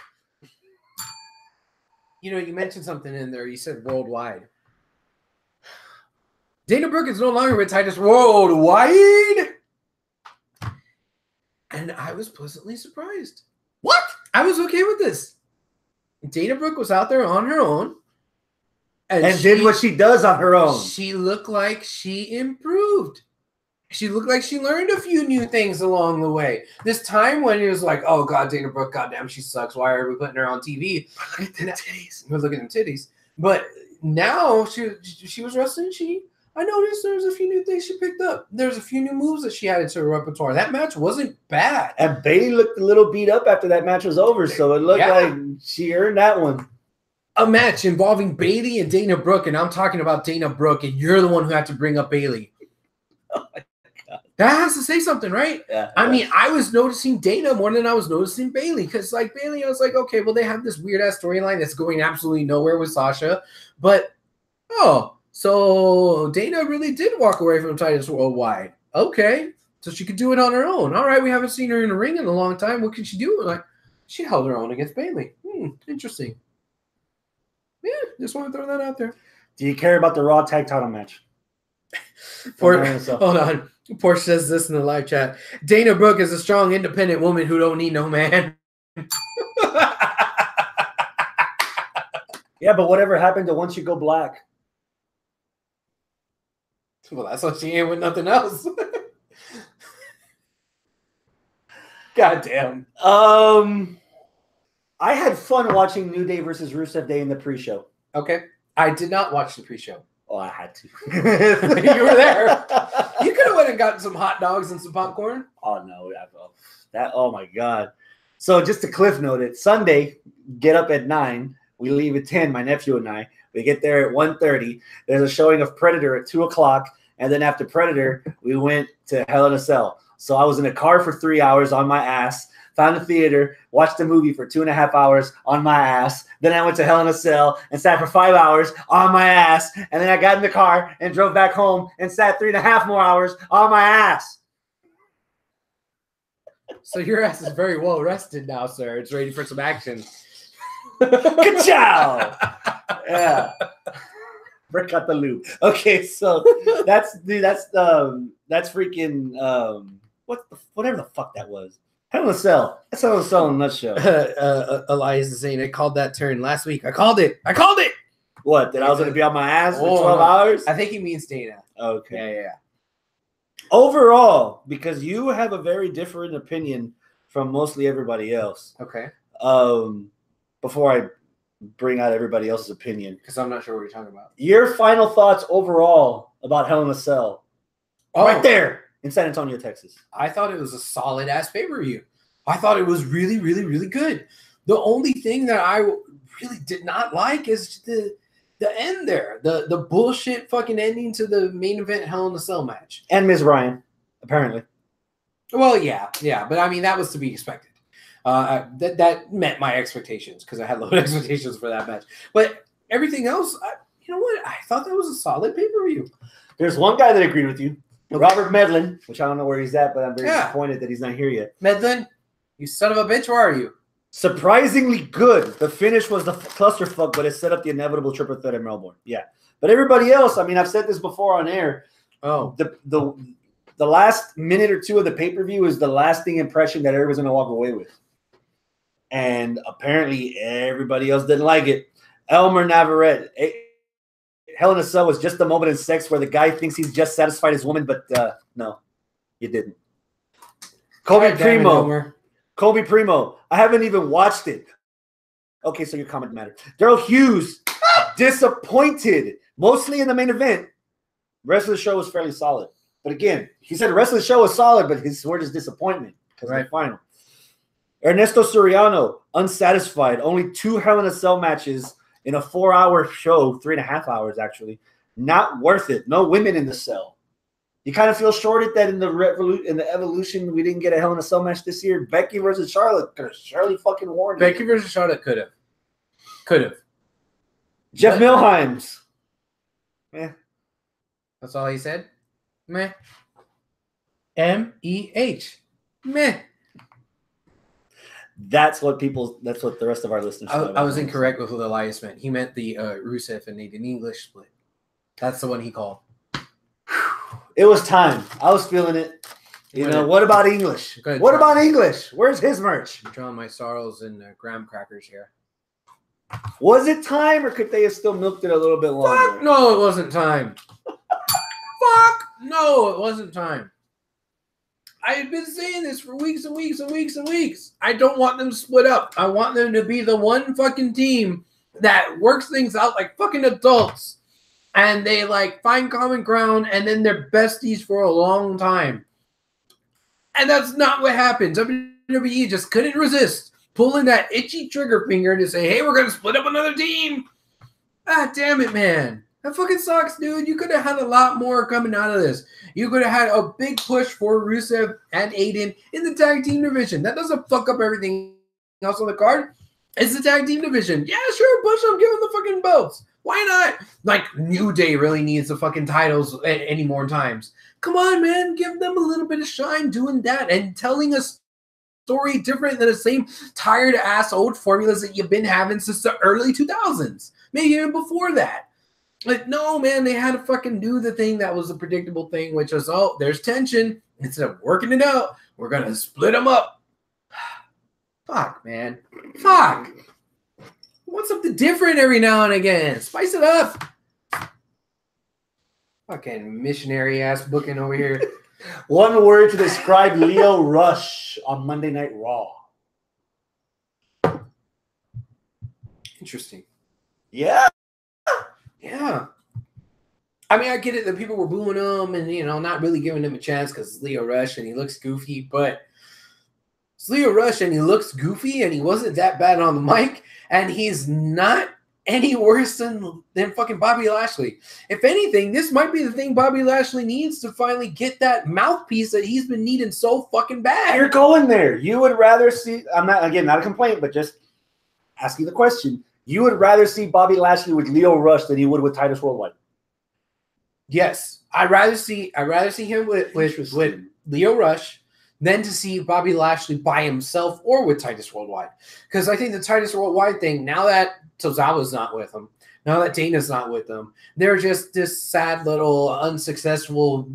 You know, you mentioned something in there. You said worldwide. Dana Brooke is no longer with Titus worldwide. And I was pleasantly surprised. What? I was okay with this. Dana Brooke was out there on her own. And did what she does on her own. She looked like she improved. She looked like she learned a few new things along the way. This time when it was like, oh, God, Dana Brooke, goddamn, she sucks. Why are we putting her on TV? Look at the titties. We're looking at the titties. But now she was wrestling. I noticed there was a few new things she picked up. There's a few new moves that she added to her repertoire. That match wasn't bad. And Bayley looked a little beat up after that match was over, so it looked like she earned that one. A match involving Bayley and Dana Brooke, and I'm talking about Dana Brooke, and you're the one who had to bring up Bayley. Oh my God. That has to say something, right? Yeah. I mean, I was noticing Dana more than I was noticing Bayley, because like Bayley, I was like, okay, well, they have this weird ass storyline that's going absolutely nowhere with Sasha, but so Dana really did walk away from Titus Worldwide. Okay, so she could do it on her own. All right, we haven't seen her in the ring in a long time. What can she do? Like, she held her own against Bayley. Interesting. Yeah, just want to throw that out there. Do you care about the Raw Tag Title match? Hold on. Porsche says this in the live chat. Dana Brooke is a strong, independent woman who don't need no man. Yeah, but whatever happened to once you go black? Well, that's why she ain't with nothing else. God damn. I had fun watching New Day versus Rusev Day in the pre-show. Okay. I did not watch the pre-show. Oh, I had to. You were there. You could have went and gotten some hot dogs and some popcorn. Oh, no. Oh, my God. So just to cliff note it, Sunday, get up at 9. We leave at 10, my nephew and I. We get there at 1:30. There's a showing of Predator at 2 o'clock. And then after Predator, we went to Hell in a Cell. So I was in a car for 3 hours on my ass, found a theater, watched a movie for 2.5 hours on my ass. Then I went to Hell in a Cell and sat for 5 hours on my ass. And then I got in the car and drove back home and sat 3.5 more hours on my ass. So your ass is very well rested now, sir. It's ready for some action. Ka-chow! Yeah. Break out the loop. Okay, so that's freaking whatever the fuck that was. Hell in a Cell. That's Hell in a Cell in a nutshell. Elias is saying I called that turn last week. I called it. What? That I was gonna be on my ass for 12 no. hours? I think he means Dana. Okay. Yeah. Overall, because you have a very different opinion from mostly everybody else. Okay. Before I bring out everybody else's opinion, Because I'm not sure what you're talking about. your final thoughts overall about Hell in a Cell, right there in San Antonio, Texas. I thought it was a solid ass pay-per-view. I thought it was really, really, really good. The only thing that I really did not like is the end there, the bullshit fucking ending to the main event Hell in a Cell match. And Ms. Ryan, apparently. Well, yeah, but I mean that was to be expected. That met my expectations because I had low expectations for that match. But everything else, you know what? I thought that was a solid pay-per-view. There's one guy that agreed with you, Robert Medlin, which I don't know where he's at, but I'm very disappointed that he's not here yet. Medlin, you son of a bitch, where are you? Surprisingly good. The finish was the clusterfuck, but it set up the inevitable triple threat in Melbourne. Yeah. But everybody else, I mean, I've said this before on air. Oh. The last minute or two of the pay-per-view is the lasting impression that everybody's going to walk away with. And apparently everybody else didn't like it. Elmer Navarrete. Hell in a Cell was just a moment in sex where the guy thinks he's just satisfied his woman, but no, you didn't. Kobe Primo. I haven't even watched it. Okay, so your comment mattered. Daryl Hughes, disappointed, mostly in the main event. The rest of the show was fairly solid. But again, he said the rest of the show was solid, but his word is disappointment because of the final. Ernesto Soriano, unsatisfied. Only 2 Hell in a Cell matches in a 4-hour show, 3.5 hours actually. Not worth it. No women in the cell. You kind of feel shorted that in the Evolution we didn't get a Hell in a Cell match this year. Becky versus Charlotte could have surely fucking warned Becky versus Charlotte could have. Jeff Milheims. Yeah. That's all he said? Meh. M-E-H. Meh. That's what the rest of our listeners I was incorrect with what Elias meant. He meant the Rusev and Nathan English split. That's the one he called. It was time. I was feeling it. You know, what about English? What about English? Where's his merch? I'm drawing my sorrows and graham crackers here. Was it time, or could they have still milked it a little bit longer? Fuck no, it wasn't time. Fuck no, it wasn't time. I had been saying this for weeks and weeks and weeks and weeks. I don't want them to split up. I want them to be the one fucking team that works things out like fucking adults. And they like find common ground and then they're besties for a long time. And that's not what happened. WWE just couldn't resist pulling that itchy trigger finger to say, hey, we're going to split up another team. Ah, damn it, man. That fucking sucks, dude. You could have had a lot more coming out of this. You could have had a big push for Rusev and Aiden in the tag team division. That doesn't fuck up everything else on the card. It's the tag team division. Yeah, sure, push them, give them the fucking belts. Why not? Like, New Day really needs the fucking titles any more times. Come on, man. Give them a little bit of shine doing that and telling a story different than the same tired-ass old formulas that you've been having since the early 2000s. Maybe even before that. Like, no, man, they had to fucking do the thing that was a predictable thing, which was, oh, there's tension. Instead of working it out, we're going to split them up. Fuck, man. Fuck. I want something different every now and again. Spice it up. Fucking missionary-ass booking over here. One word to describe Lio Rush on Monday Night Raw. Interesting. Yeah. Yeah. I mean, I get it that people were booing him and, you know, not really giving him a chance because it's Lio Rush and he looks goofy, but it's Lio Rush and he looks goofy and he wasn't that bad on the mic and he's not any worse than fucking Bobby Lashley. If anything, this might be the thing Bobby Lashley needs to finally get that mouthpiece that he's been needing so fucking bad. You're going there. You would rather see, I'm not, again, not a complaint, but just asking the question. You would rather see Bobby Lashley with Lio Rush than you would with Titus Worldwide. Yes, I'd rather see him with Lio Rush than to see Bobby Lashley by himself or with Titus Worldwide. Because I think the Titus Worldwide thing, now that Tozawa's not with him, now that Dana's not with them, they're just this sad little unsuccessful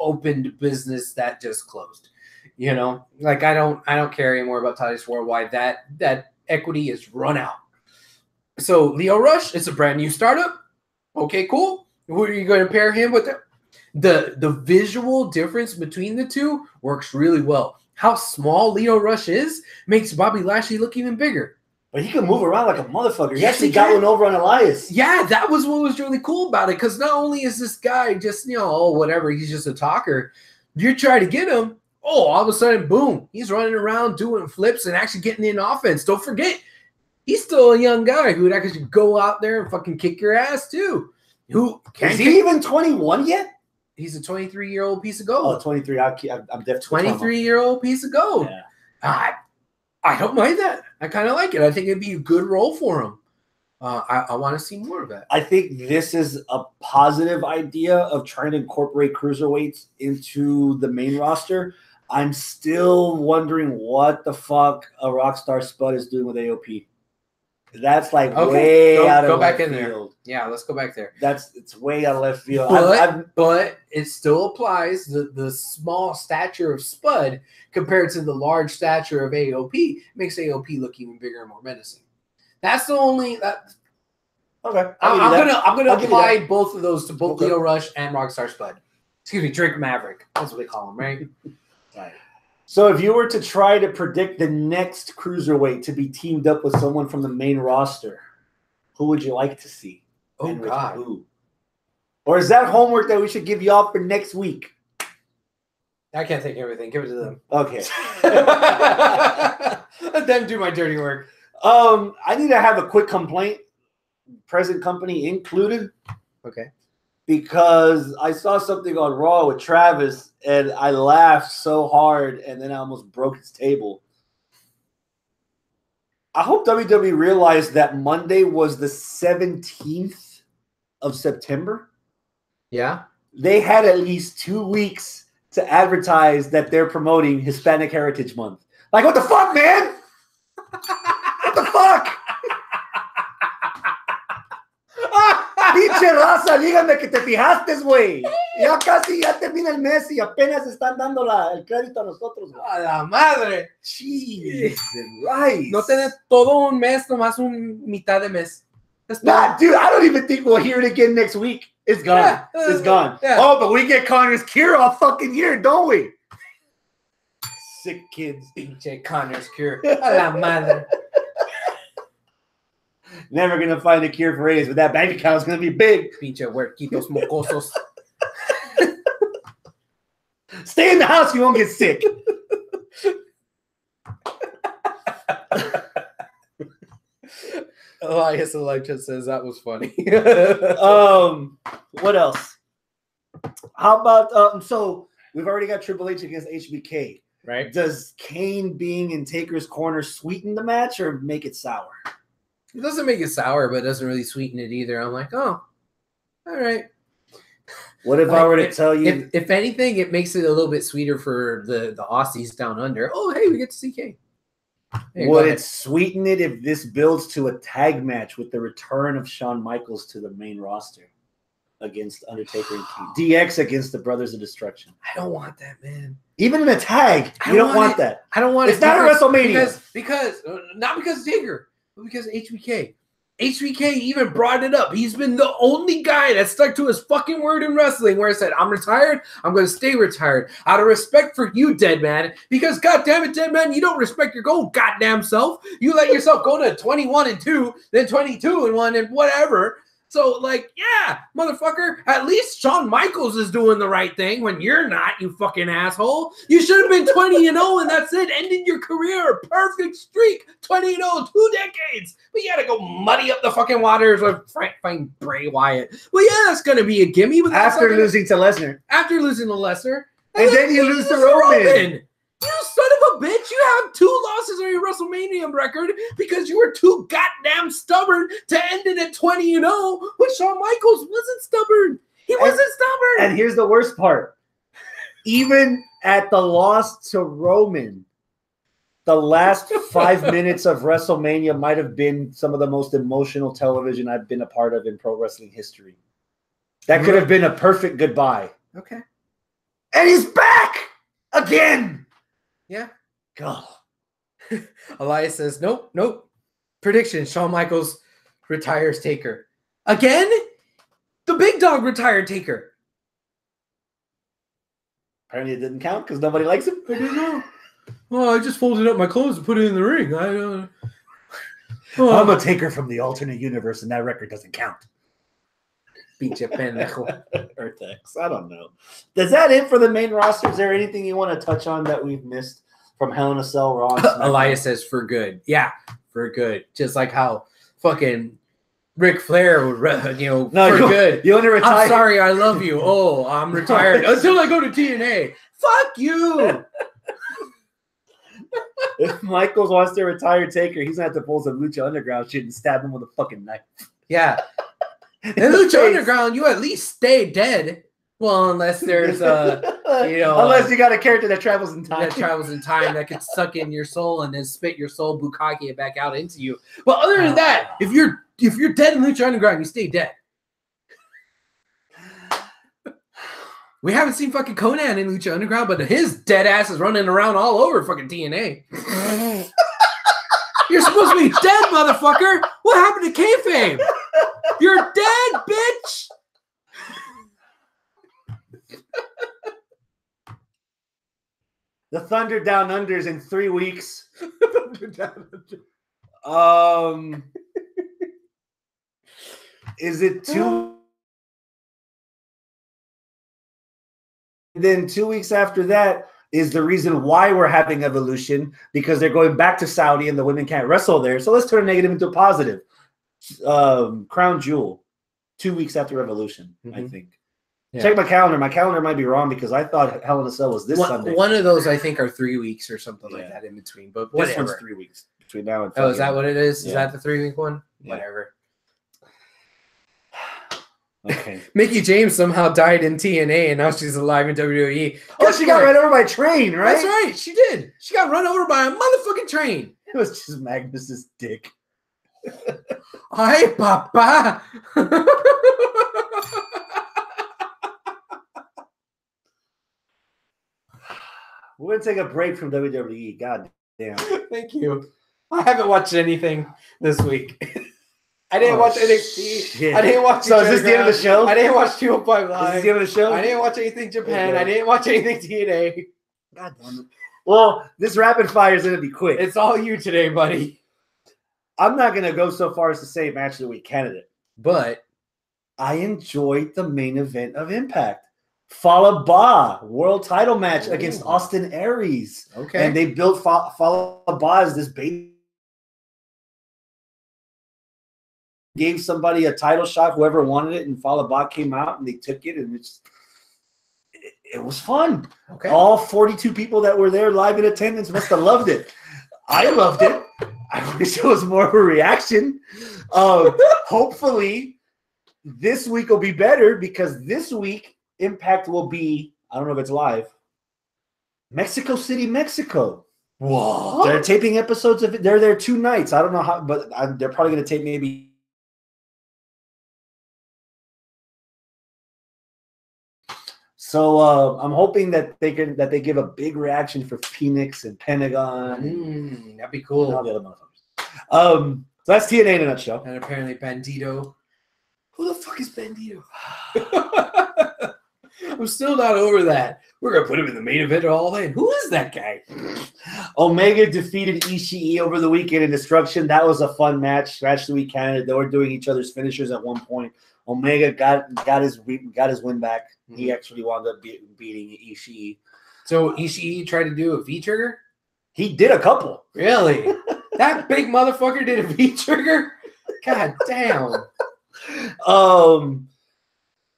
opened business that just closed. You know, like I don't care anymore about Titus Worldwide. That equity is run out. So Lio Rush, it's a brand new startup. Okay, cool. Who are you going to pair him with? The visual difference between the two works really well. How small Lio Rush is makes Bobby Lashley look even bigger. But he can move around like a motherfucker. He Yes, actually he got can. one over on Elias. Yeah, that was what was really cool about it. Because not only is this guy just, whatever, he's just a talker. You try to get him, all of a sudden, boom, he's running around doing flips and actually getting in offense. Don't forget, he's still a young guy who would actually go out there and fucking kick your ass too. Is he even 21 yet? He's a 23-year-old piece of gold. Oh, 23. I'm definitely 23-year-old piece of gold. Yeah. I don't mind that. I kind of like it. I think it'd be a good role for him. I want to see more of that. I think this is a positive idea of trying to incorporate cruiserweights into the main roster. I'm still wondering what the fuck a Rockstar Spud is doing with AOP. That's like way out of go back left in field. there. Yeah, let's go back there. It's way out of left field. But it still applies. The small stature of Spud compared to the large stature of AOP makes AOP look even bigger and more menacing. That's the only that. Okay, I'm gonna apply both of those to both Okay. Lio Rush and Rockstar Spud. Excuse me, Drake Maverick. That's what they call him, right? Right. So if you were to try to predict the next cruiserweight to be teamed up with someone from the main roster, who would you like to see? Oh, And with God. who? Or is that homework that we should give you all for next week? I can't take everything. Give it to them. Okay. Let them do my dirty work. I need to have a quick complaint, present company included, Okay. because I saw something on Raw with Travis and I laughed so hard and then I almost broke his table. I hope WWE realized that Monday was the 17th of September. Yeah. They had at least 2 weeks to advertise that they're promoting Hispanic Heritage Month. Like, what the fuck, man? What the fuck? Pinche raza, dígame que te fijaste, güey. Ya casi ya termina el mes y apenas están dando el crédito a nosotros, güey. A la madre. Jesus Christ. No tenés todo un mes, nomás un mitad de mes. Nah, dude, I don't even think we'll hear it again next week. It's gone. Yeah. It's gone. Yeah. Oh, but we get Connor's cure all fucking year, don't we? Sick kids. Pinche Connor's cure. A la madre. Never gonna find a cure for AIDS, but that bank account's gonna be big. Pinche huerquitos mocosos. Stay in the house, you won't get sick. Elias Electra says that was funny. What else? How about so we've already got Triple H against HBK. Right? Does Kane being in Taker's corner sweeten the match or make it sour? It doesn't make it sour, but it doesn't really sweeten it either. I'm like, oh, all right. What if I were to tell you? If anything, it makes it a little bit sweeter for the Aussies down under. Oh, hey, we get to see Kane. Hey, Would it sweeten it if this builds to a tag match with the return of Shawn Michaels to the main roster against Undertaker and Kane? DX against the Brothers of Destruction. I don't want that, man. Even in a tag, you don't want that. I don't want It's not a WrestleMania. Because not because of Taker, but because of HBK. HBK even brought it up. He's been the only guy that stuck to his fucking word in wrestling where he said, I'm retired. I'm going to stay retired. Out of respect for you, dead man. Because, goddamn it, dead man, you don't respect your own goddamn self. You let yourself go to 21-2, then 22-1, and whatever. So, like, yeah, motherfucker, at least Shawn Michaels is doing the right thing when you're not, you fucking asshole. You should have been 20-0, and that's it. Ended your career. Perfect streak. 20-0, 2 decades. But you had to go muddy up the fucking waters with fucking Bray Wyatt. Well, yeah, that's going to be a gimme. But After losing to Lesnar. After losing to Lesnar. And then you lose to Roman. You son of a bitch. You have 2 losses on your WrestleMania record because you were too goddamn stubborn to end it at 20-0 when Shawn Michaels wasn't stubborn. He wasn't stubborn. And here's the worst part. Even at the loss to Roman. The last 5 minutes of WrestleMania might have been some of the most emotional television I've been a part of in pro wrestling history. That could have been a perfect goodbye. Okay. And he's back again. Yeah. God. Elias says, nope. Prediction, Shawn Michaels retires Taker. Again? The big dog retired Taker. Apparently it didn't count because nobody likes him. I didn't know. Oh, I just folded up my clothes and put it in the ring. I'm a Taker from the alternate universe, and that record doesn't count. Pinche pendejo. Earth-X. I don't know. Is that it for the main roster? Is there anything you want to touch on that we've missed from Hell in a Cell, Raw? Elias says for good. Yeah, for good. Just like how fucking Ric Flair would, for good. You want to retire? I'm sorry, I love you. Oh, I'm retired until I go to TNA. Fuck you. If Michaels wants to retire Taker, he's going to have to pull some Lucha Underground shit and stab him with a fucking knife. Yeah. In Lucha Underground, you at least stay dead. Well, unless there's unless you got a character that travels in time. That could suck in your soul and then spit your soul bukkake it back out into you. But other than that, if you're dead in Lucha Underground, you stay dead. We haven't seen fucking Conan in Lucha Underground, but his dead ass is running around all over fucking TNA. You're supposed to be dead, motherfucker. What happened to kayfabe? You're dead, bitch. The Thunder Down Unders in 3 weeks. Thunder Down Under. Is it 2? Then 2 weeks after that is the reason why we're having Evolution, because they're going back to Saudi and the women can't wrestle there. So let's turn a negative into a positive. Crown Jewel, 2 weeks after Revolution, I think. Yeah. Check my calendar. My calendar might be wrong because I thought Hell in a Cell was this Sunday. One of those, I think, are 3 weeks or something like that in between. But whatever. This one's 3 weeks between now and. Oh, is that what it is? Is that the 3-week one? Yeah. Whatever. Okay. Mickey James somehow died in TNA and now she's alive in WWE. Oh, she got run over by a train, right? That's right. She did. She got run over by a motherfucking train. It was just Magnus's dick. Hi, Papa. We're going to take a break from WWE. God damn. Thank you. I haven't watched anything this week. I didn't watch NXT. Shit. I didn't watch. So is this the end of the show? I didn't watch 205 Live. Is this the end of the show? I didn't watch anything Japan. I didn't watch anything TNA. God damn it. Well, this rapid fire is going to be quick. It's all you today, buddy. I'm not going to go so far as to say match of the week candidate, but I enjoyed the main event of Impact. Fallah Bahh world title match against Austin Aries. Okay, and they built Fallah Bahh as this baby. Gave somebody a title shot, whoever wanted it, and Fallah Bahh came out and they took it, and it was fun. Okay, all 42 people that were there live in attendance must have loved it. I loved it. I wish it was more of a reaction. Hopefully, this week will be better because this week Impact will be, I don't know if it's live, Mexico City, Mexico. What? They're taping episodes of it. They're there 2 nights. I don't know how, but they're probably going to tape maybe. So I'm hoping that they give a big reaction for Phoenix and Pentagon. That'd be cool. And all the other motherfuckers. So that's TNA in a nutshell. And apparently Bandito. Who the fuck is Bandito? I'm still not over that. We're gonna put him in the main event all in. Who is that guy? Omega defeated Ishii over the weekend in Destruction. That was a fun match. Match of the week candidate. They were doing each other's finishers at one point. Omega got his win back. Mm-hmm. He actually wound up beating Ishii. So Ishii tried to do a V-trigger? He did a couple. Really? That big motherfucker did a V-trigger? God damn.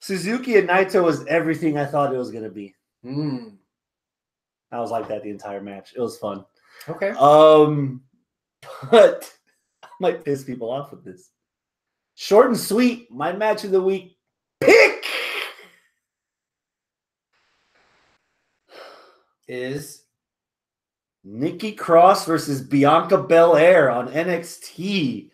Suzuki and Naito was everything I thought it was going to be. I was like that the entire match. It was fun. Okay. But I might piss people off with this. Short and sweet, my match of the week pick. is Nikki Cross versus Bianca Belair on NXT.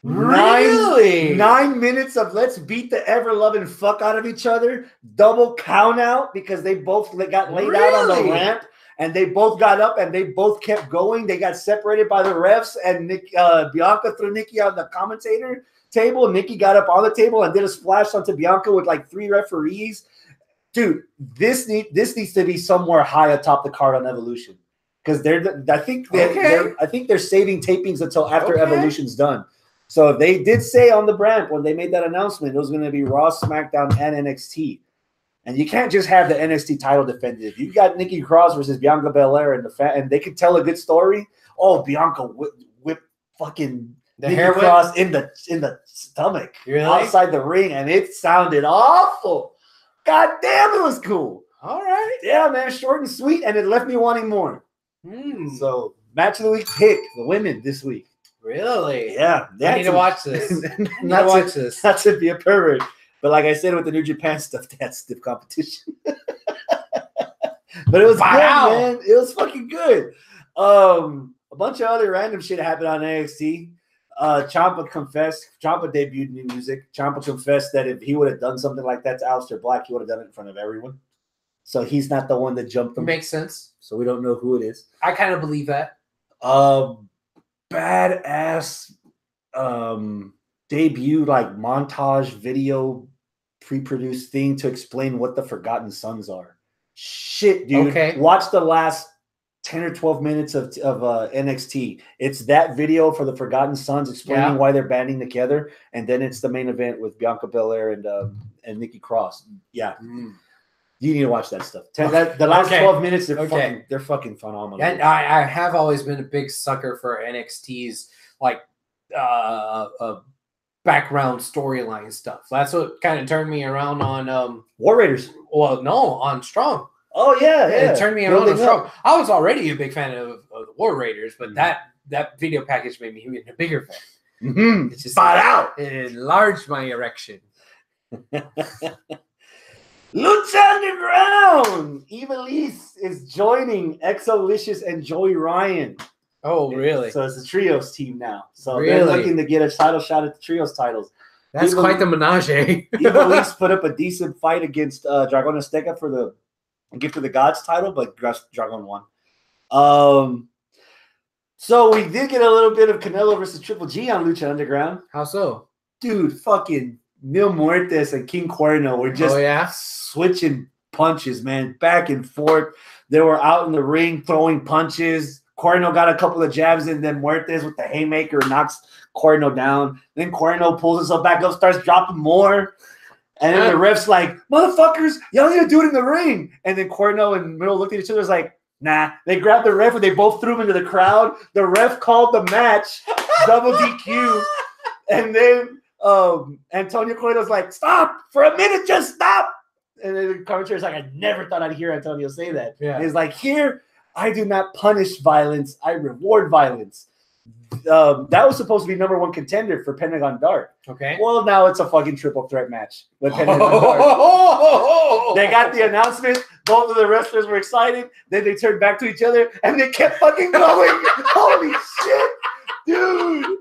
Really? 9 minutes of let's beat the ever-loving fuck out of each other. Double count out because they both got laid out on the ramp. And they both got up and they both kept going. They got separated by the refs, and Bianca threw Nikki on the commentator table. Nikki got up on the table and did a splash onto Bianca with like 3 referees. Dude, this needs to be somewhere high atop the card on Evolution, because I think they're saving tapings until after Evolution's done. So they did say on the brand when they made that announcement, it was going to be Raw, SmackDown, and NXT. And you can't just have the NXT title defended. You got Nikki Cross versus Bianca Belair and they could tell a good story. Oh, Bianca whipped fucking the Nikki hair Cross in the stomach outside the ring, and it sounded awful. God damn, it was cool. All right. Yeah, man, short and sweet, and it left me wanting more. So, match of the week pick, the women this week. Really? Yeah. I need to watch this. Not to be a pervert. But like I said, with the New Japan stuff, that's stiff competition. But it was good, man. It was fucking good. A bunch of other random shit happened on NXT. Ciampa debuted new music. Ciampa confessed that if he would have done something like that to Aleister Black, he would have done it in front of everyone. So he's not the one that jumped him. Makes sense. So we don't know who it is. I kind of believe that. Badass debut, like montage video pre-produced thing to explain what the Forgotten Sons are. Shit, dude. Okay. Watch the last 10 or 12 minutes of NXT. It's that video for the Forgotten Sons explaining why they're banding together, and then it's the main event with Bianca Belair and Nikki Cross. Yeah. You need to watch that stuff. The last 12 minutes, they're fucking phenomenal. And I have always been a big sucker for NXT's like background storyline stuff. That's what kind of turned me around on War Raiders. Well, no, on Strong. Oh yeah. It turned me around on Strong. I was already a big fan of the War Raiders, but that video package made me even a bigger fan. Mm-hmm. It's just spot out. It enlarged my erection. Lucha Underground. Evilise is joining Exolicious and Joey Ryan. Oh, really? So it's the Trios team now. So they're looking to get a title shot at the Trios titles. That's quite the menage. Evilise put up a decent fight against Dragon Azteca for the Gift of the Gods title, but Dragon won. So we did get a little bit of Canelo versus Triple G on Lucha Underground. How so? Dude, fucking Mil Muertes and King Cuerno were just switching punches, man, back and forth. They were out in the ring throwing punches. Cuerno got a couple of jabs in, then Muertes with the haymaker knocks Cuerno down. Then Cuerno pulls himself back up, starts dropping more. And then the ref's like, motherfuckers, y'all need to do it in the ring. And then Cuerno and Mil looked at each other, was like, nah. They grabbed the ref and they both threw him into the crowd. The ref called the match double DQ. And then Antonio Cuerno's like, stop for a minute, just stop. And then the commentator's like, I never thought I'd hear Antonio say that. Yeah. And he's like, here, I do not punish violence. I reward violence. That was supposed to be #1 contender for Pentagon Dark. Okay. Well, now it's a fucking triple threat match with Pentagon Dark. They got the announcement. Both of the wrestlers were excited. Then they turned back to each other, and they kept fucking going. Holy shit, dude.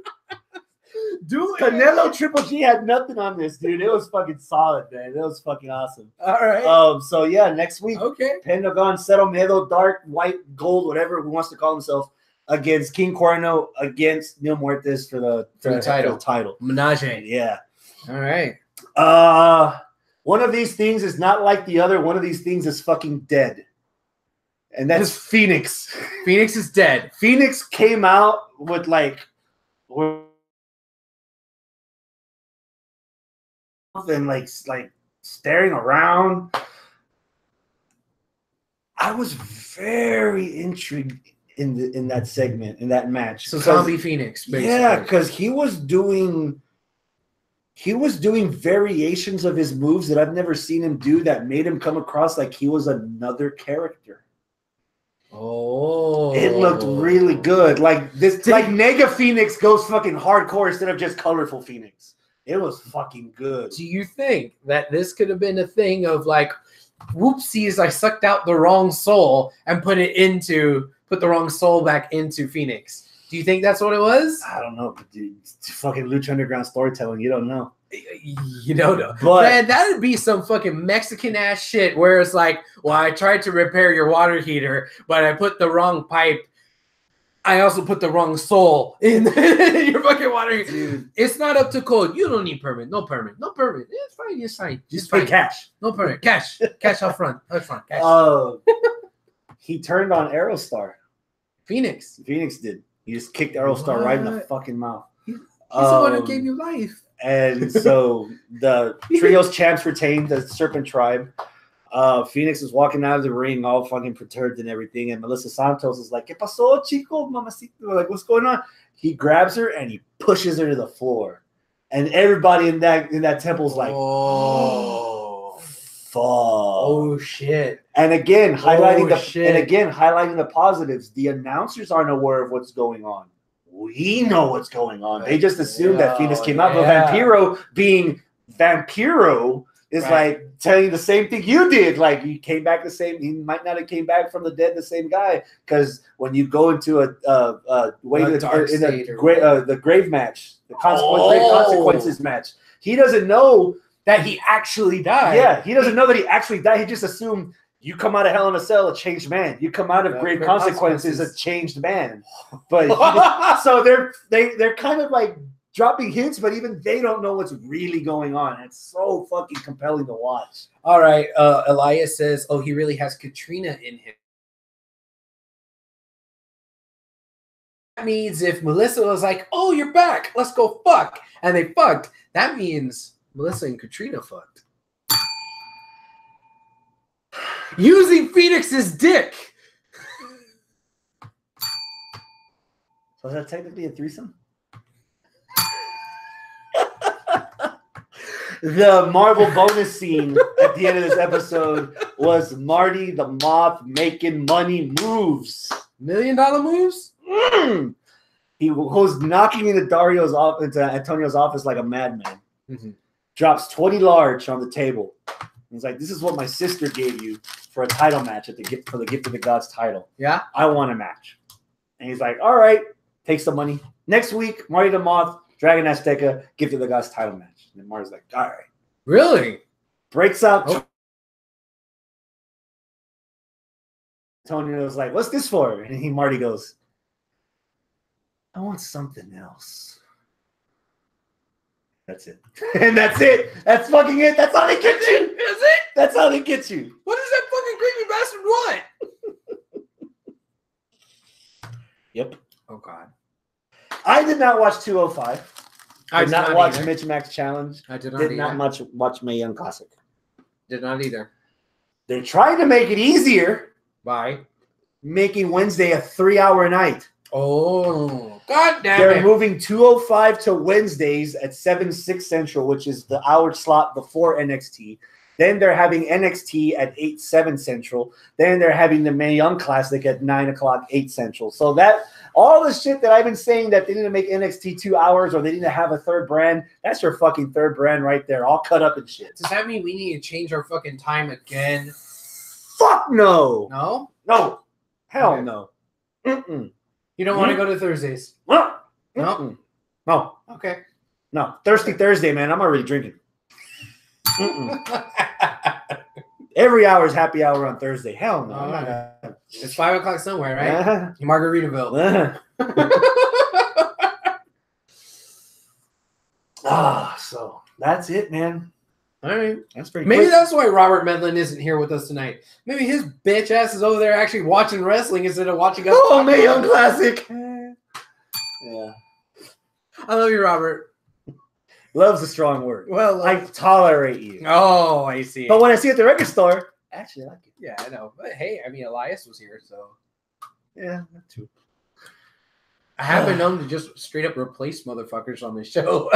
Dude, Canelo Triple G had nothing on this, dude. It was fucking solid, man. It was fucking awesome. All right. So yeah, next week, Pentagon, Cero Miedo, Dark, White, Gold, whatever he wants to call himself, against King Cuerno, against Mil Muertes for the title. Menage. Yeah. All right. One of these things is not like the other. One of these things is fucking dead. And that's Phoenix. Phoenix is dead. Phoenix came out with and like staring around. I was very intrigued in that segment, in that match. So Zombie Phoenix, basically. Yeah, because he was doing variations of his moves that I've never seen him do that made him come across like he was another character. Oh, it looked really good. Like this, like Nega Phoenix goes fucking hardcore instead of just colorful Phoenix. It was fucking good. Do you think that this could have been a thing of like whoopsies, I sucked out the wrong soul and put the wrong soul back into Phoenix. Do you think that's what it was? I don't know, but dude, it's fucking Lucha Underground storytelling. You don't know. You don't know. But man, that would be some fucking Mexican ass shit where it's like, well, I tried to repair your water heater, but I put the wrong pipe. I also put the wrong soul in your fucking water heater. Dude. It's not up to code. You don't need permit. No permit. No permit. It's fine. It's fine. Just pay cash. No permit. Cash. Cash up front. Up front. Cash. He turned on Aerostar. Phoenix did. He just kicked Aerostar right in the fucking mouth. He's the one who gave you life. And so the trios champs retained the Serpent Tribe. Phoenix was walking out of the ring all fucking perturbed and everything. And Melissa Santos is like, ¿Qué pasó, chico, mamacita? Like, what's going on? He grabs her and he pushes her to the floor. And everybody in that temple's like, oh, fuck. Oh, shit. And again, highlighting the positives. The announcers aren't aware of what's going on. We know what's going on. They just assumed that Phoenix came out, but Vampiro being Vampiro is like telling you the same thing you did. Like, you came back the same. He might not have came back from the dead the same guy, because when you go into the grave match, the grave consequences match, he doesn't know that he actually died. Yeah, he doesn't know that he actually died. He just assumed you come out of Hell in a Cell a changed man. You come out of grave consequences a changed man. But so they're kind of like dropping hints, but even they don't know what's really going on. It's so fucking compelling to watch. All right, Elias says, "Oh, he really has Katrina in him." That means if Melissa was like, "Oh, you're back. Let's go fuck," and they fucked, that means Melissa and Katrina fucked. Using Phoenix's dick. So is that technically a threesome? The Marvel bonus scene at the end of this episode was Marty the Moth making money moves. $1 million moves? He was knocking into Antonio's office like a madman. Mm-hmm. Drops 20 large on the table. He's like, "This is what my sister gave you for a title match for the Gift of the Gods title. Yeah, I want a match." And he's like, "All right," takes the money. Next week, Marty the Moth, Dragon Azteca, Gift of the Gods title match. And Marty's like, "All right." Really? Breaks out. Oh. Antonio's like, "What's this for?" And Marty goes, "I want something else." That's it. And that's it. That's fucking it. That's how they get you. Is it? That's how they get you. What does that fucking creepy bastard want? Yep. Oh, God. I did not watch 205. I did not watch either. Mitch Max Challenge. I did not watch Mae Young Classic. Did not either. They're trying to make it easier by making Wednesday a 3-hour night. Oh, God damn They're moving 205 to Wednesdays at 7/6 Central, which is the hour slot before NXT. Then they're having NXT at 8/7 Central. Then they're having the Mae Young Classic at 9 o'clock 8 Central. So that all the shit that I've been saying that they need to make NXT 2 hours or they need to have a third brand, that's your fucking third brand right there, all cut up and shit. Does that mean we need to change our fucking time again? Fuck no. No? No. Hell no. Mm-mm. You don't want to go to Thursdays? No. No. No. Okay. No. Thirsty Thursday, man. I'm already drinking. Every hour is happy hour on Thursday. Hell no. It's 5 o'clock somewhere, right? Margaritaville. So that's it, man. All right. That's pretty Maybe quick. that's why Robert Medlin isn't here with us tonight. Maybe his bitch ass is over there actually watching wrestling instead of watching us. Oh, Mae Young Classic. Yeah. I love you, Robert. Love's a strong word. Well, I tolerate you. Oh, I see. But when I see it at the record store, actually I like it. Yeah, I know. But hey, I mean, Elias was here, so. Yeah, that too. I have been known to just straight up replace motherfuckers on this show.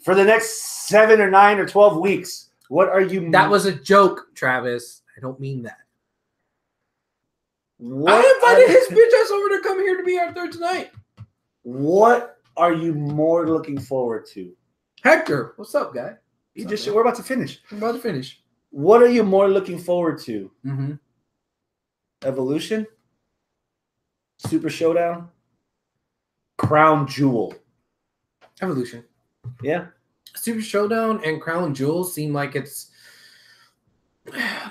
For the next 7 or 9 or 12 weeks, what are you... That was a joke, Travis. I don't mean that. What I invited his bitch ass over to come here to be our third tonight. What are you more looking forward to? Hector, what's up, guy? We're about to finish. I'm about to finish. What are you more looking forward to? Mm-hmm. Evolution? Super Showdown? Crown Jewel? Evolution. Yeah. Super Showdown and Crown Jewel seem like it's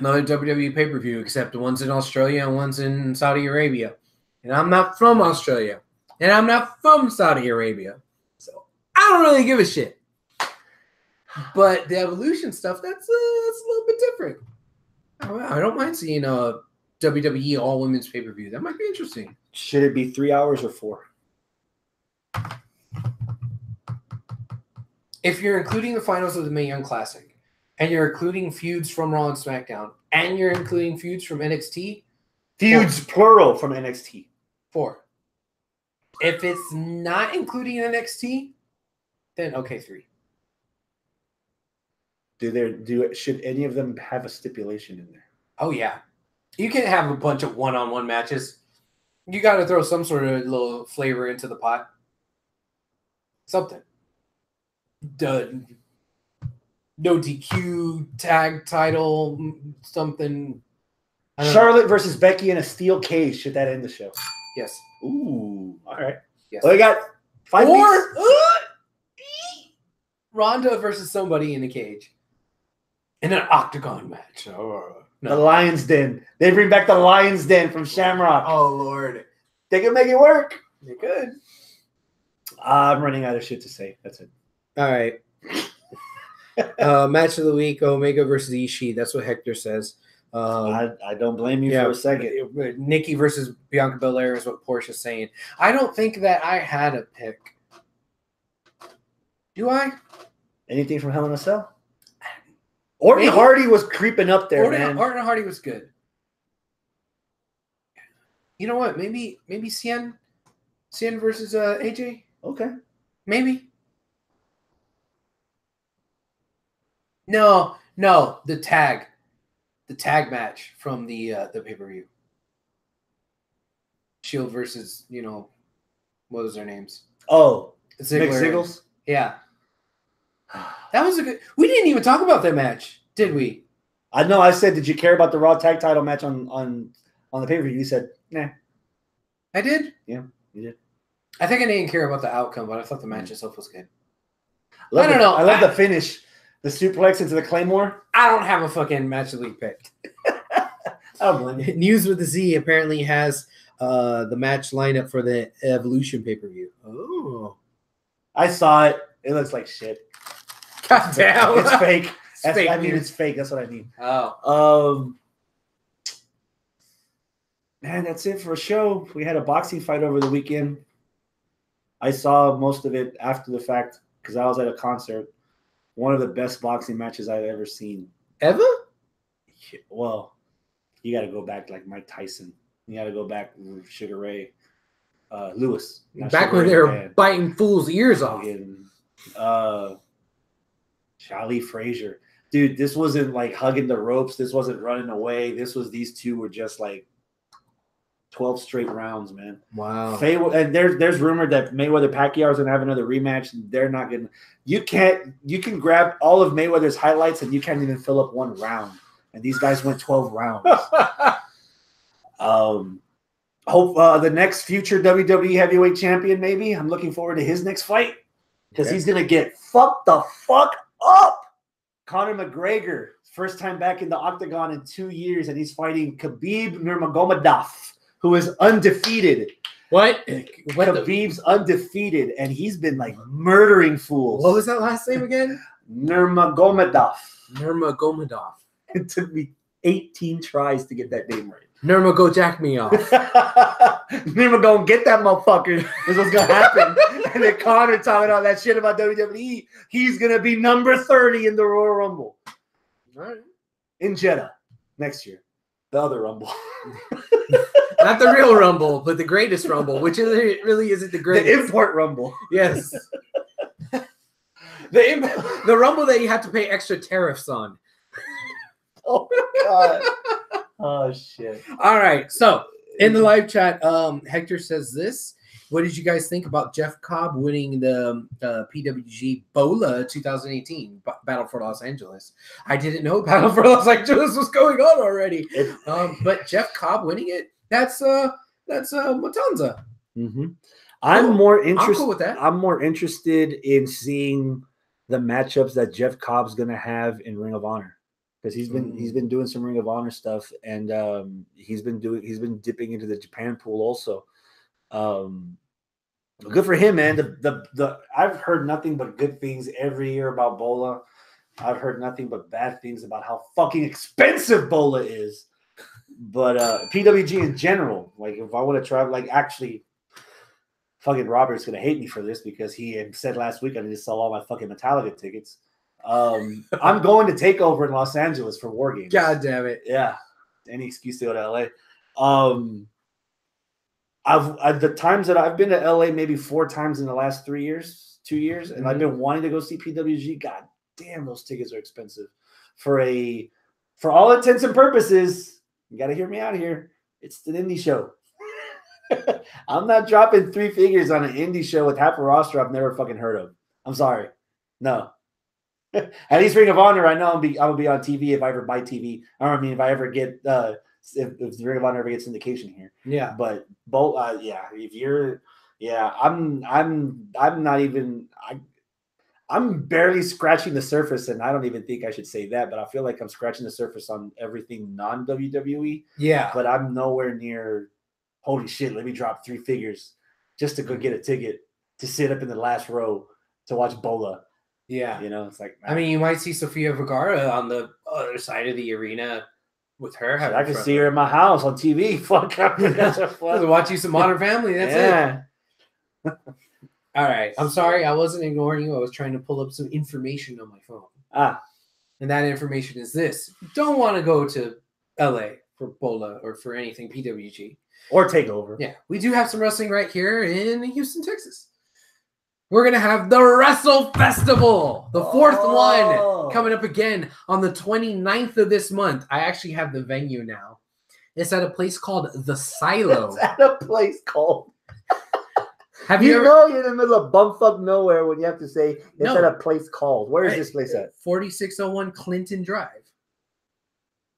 another WWE pay-per-view, except the one's in Australia and one's in Saudi Arabia. And I'm not from Australia. And I'm not from Saudi Arabia. So I don't really give a shit. But the Evolution stuff, that's a little bit different. I don't mind seeing a WWE all-women's pay-per-view. That might be interesting. Should it be 3 hours or 4? If you're including the finals of the Mae Young Classic, and you're including feuds from Raw and SmackDown, and you're including feuds from NXT, Feuds, plural, from NXT. 4. If it's not including NXT, then okay, 3. Should any of them have a stipulation in there? Oh yeah, you can't have a bunch of one-on-one matches. You got to throw some sort of little flavor into the pot. Something. No DQ tag title, something. Charlotte versus Becky in a steel cage. Should that end the show? Yes. Ooh, all right. Yes. Well, we got 5 weeks. Ronda versus somebody in a cage. In an octagon match. The Lion's Den. They bring back the Lion's Den from Shamrock. Oh, Lord. They can make it work. They could. I'm running out of shit to say. That's it. All right. Match of the week, Omega versus Ishii. That's what Hector says. I don't blame you for a second. Nikki versus Bianca Belair is what Portia's saying. I don't think that I had a pick. Do I? Anything from Hell in a Cell? Orton Hardy was creeping up there, man. Orton Hardy was good. You know what? Maybe Cien versus AJ. Okay. Maybe. No. The tag match from the pay-per-view. Shield versus what was their names? Oh, Ziggler. Mick Ziggles. Yeah. That was a good. We didn't even talk about that match, did we? I know. I said, did you care about the Raw tag title match on the pay-per-view? You said, nah. I did. Yeah, you did. I think I didn't care about the outcome, but I thought the match itself was good. I don't know. I love the finish, the suplex into the Claymore. I don't have a fucking match of the week pick. I don't blame you. News with the Z apparently has the match lineup for the Evolution pay-per-view. Oh, I saw it. It looks like shit. God damn. It's fake. It's fake. That's what I mean. Oh. Man, that's it for a show. We had a boxing fight over the weekend. I saw most of it after the fact because I was at a concert. One of the best boxing matches I've ever seen. Ever? Well, you got to go back like Mike Tyson. You got to go back Sugar Ray Lewis. Back when they were biting fools' ears off. Charlie Frazier. Dude, this wasn't like hugging the ropes. This wasn't running away. These two were just like 12 straight rounds, man. Wow. And there's rumored that Mayweather Pacquiao is gonna have another rematch. They're not gonna. You can grab all of Mayweather's highlights and you can't even fill up one round. And these guys went 12 rounds. Hope the next future WWE heavyweight champion, maybe. I'm looking forward to his next fight because he's gonna get fucked the fuck up. Conor McGregor, first time back in the octagon in 2 years, and he's fighting Khabib Nurmagomedov, who is undefeated. What? Khabib's undefeated, and he's been like murdering fools. What was that last name again? Nurmagomedov. Nurmagomedov. It took me 18 tries to get that name right. Nurma, go jack me off. Nurma, go get that motherfucker. Is what's gonna happen. And then Conor talking all that shit about WWE. He's gonna be number 30 in the Royal Rumble. All right. In Jeddah next year. The other Rumble. Not the real Rumble, but the greatest Rumble, which really isn't the greatest. The import Rumble. Yes. The Rumble that you have to pay extra tariffs on. Oh my God. Oh shit. All right. So in the live chat, Hector says this. What did you guys think about Jeff Cobb winning the PWG BOLA 2018 Battle for Los Angeles? I didn't know Battle for Los Angeles was going on already. But Jeff Cobb winning it, that's Matanza. Mm-hmm. I'm more interested. I'm cool with that. I'm more interested in seeing the matchups that Jeff Cobb's going to have in Ring of Honor, because he's been doing some Ring of Honor stuff, and he's been dipping into the Japan pool also. Good for him, man. The I've heard nothing but good things every year about Bola. I've heard nothing but bad things about how fucking expensive Bola is. But PWG in general, like if I want to try, like actually, fucking Robert's gonna hate me for this because he had said last week I need to sell all my fucking Metallica tickets. I'm going to Takeover in Los Angeles for War Games. God damn it! Yeah, any excuse to go to LA. I've the times that I've been to LA maybe 4 times in the last 2 years, and I've been wanting to go see PWG. God damn, those tickets are expensive. For all intents and purposes, you got to hear me out here. It's an indie show. I'm not dropping 3 figures on an indie show with half a roster I've never fucking heard of. I'm sorry. No. At least Ring of Honor, I know I'll be on TV if I ever buy TV. I mean, if I ever get if the Ring of Honor ever gets syndication here. Yeah. But both, if you're, I'm not even. I'm barely scratching the surface, and I don't even think I should say that, but I feel like I'm scratching the surface on everything non-WWE. Yeah. But I'm nowhere near. Holy shit! Let me drop 3 figures just to go get a ticket to sit up in the last row to watch Bola. Yeah, it's like. I mean, you might see Sofia Vergara on the other side of the arena with her. I can see her in my house on TV. Fuck, watch you some Modern Family. That's it. All right, I'm sorry, I wasn't ignoring you. I was trying to pull up some information on my phone. And that information is this: don't want to go to LA for Bola or for anything PWG. Or Takeover. Yeah, we do have some wrestling right here in Houston, Texas. We're going to have the Wrestle Festival, the 4th one, coming up again on the 29th of this month. I actually have the venue now. It's at a place called The Silo. It's at a place called... Have you know you're in the middle of bumfuck nowhere when you have to say it's at a place called. Where is this place at? 4601 Clinton Drive.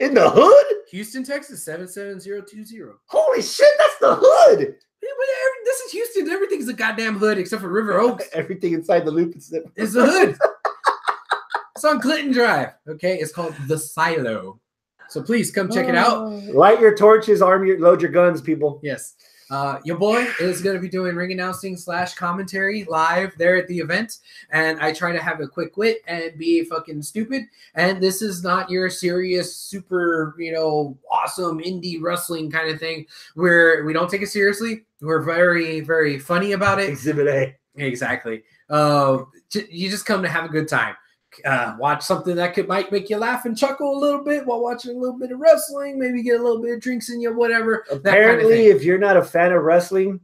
In the hood? Houston, Texas, 77020. Holy shit, that's the hood. This is Houston. Everything's a goddamn hood except for River Oaks. Everything inside the loop is the hood. It's on Clinton Drive. Okay, it's called The Silo. So please come check it out. Light your torches, load your guns, people. Yes. Your boy is going to be doing ring announcing / commentary live there at the event. And I try to have a quick wit and be fucking stupid. And this is not your serious, super, awesome indie wrestling kind of thing where we don't take it seriously. We're very, very funny about it. Exhibit A. Exactly. You just come to have a good time. Watch something that might make you laugh and chuckle a little bit while watching a little bit of wrestling, maybe get a little bit of drinks in you, whatever. Apparently, kind of if you're not a fan of wrestling,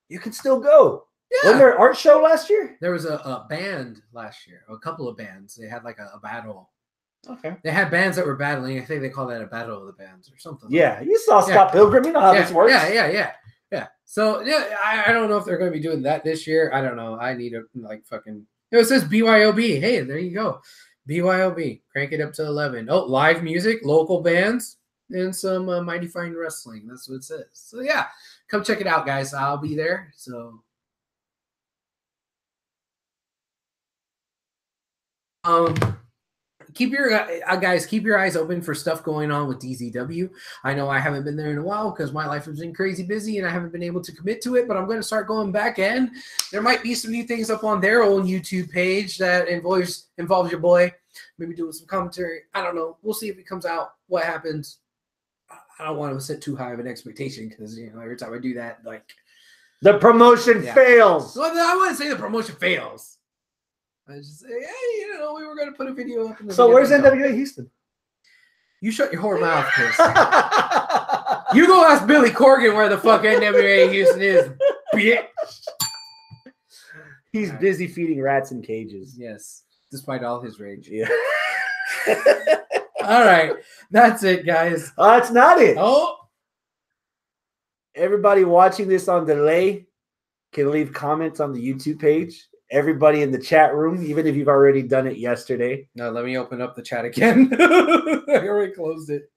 you can still go. Yeah. Wasn't there an art show last year? There was a band last year, a couple of bands. They had like a battle. Okay. They had bands that were battling. I think they call that a battle of the bands or something. Yeah, you saw Scott Pilgrim. You know how this works. Yeah. So, I don't know if they're going to be doing that this year. I don't know. I need to fucking... It says BYOB. Hey, there you go. BYOB. Crank it up to 11. Oh, live music, local bands, and some Mighty Fine Wrestling. That's what it says. So, yeah, come check it out, guys. I'll be there. So, keep your eyes open for stuff going on with DZW. I know I haven't been there in a while because my life has been crazy busy and I haven't been able to commit to it, but I'm going to start going back in. There might be some new things up on their own YouTube page that involves your boy. Maybe doing some commentary. I don't know. We'll see if it comes out, what happens. I don't want to set too high of an expectation because, every time I do that, the promotion fails. Well, I wouldn't say the promotion fails. I just say, hey, we were going to put a video up. So where's NWA Houston? You shut your whore mouth, Chris. You go ask Billy Corgan where the fuck NWA Houston is, bitch. He's busy feeding rats in cages. Yes, despite all his rage. Yeah. All right, that's it, guys. That's not it. Oh. Everybody watching this on delay, can leave comments on the YouTube page. Everybody in the chat room, even if you've already done it yesterday. No, let me open up the chat again. I already closed it.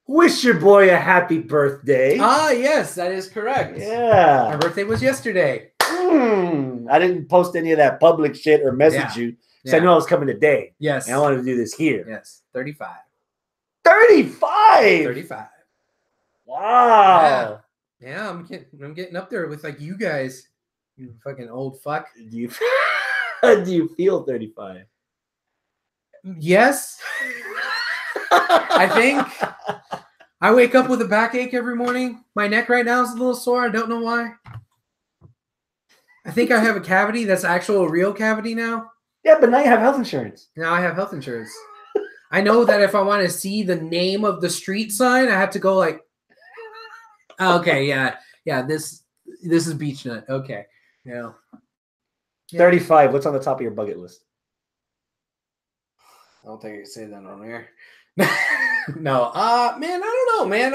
Wish your boy a happy birthday. Ah, yes, that is correct. Yeah. My birthday was yesterday. I didn't post any of that public shit or message you because I know I was coming today. Yes. And I wanted to do this here. Yes. 35. 35. 35. Wow. Yeah, I'm getting up there with like you guys. You fucking old fuck. Do you feel 35? Yes. I think I wake up with a backache every morning. My neck right now is a little sore. I don't know why. I think I have a cavity that's actual real cavity now. Yeah, but now you have health insurance. Now I have health insurance. I know that if I want to see the name of the street sign, I have to go like, okay, yeah, this is Beach Nut. Okay, yeah. 35. What's on the top of your bucket list? I don't think I can say that on air. No, man, I don't know, man.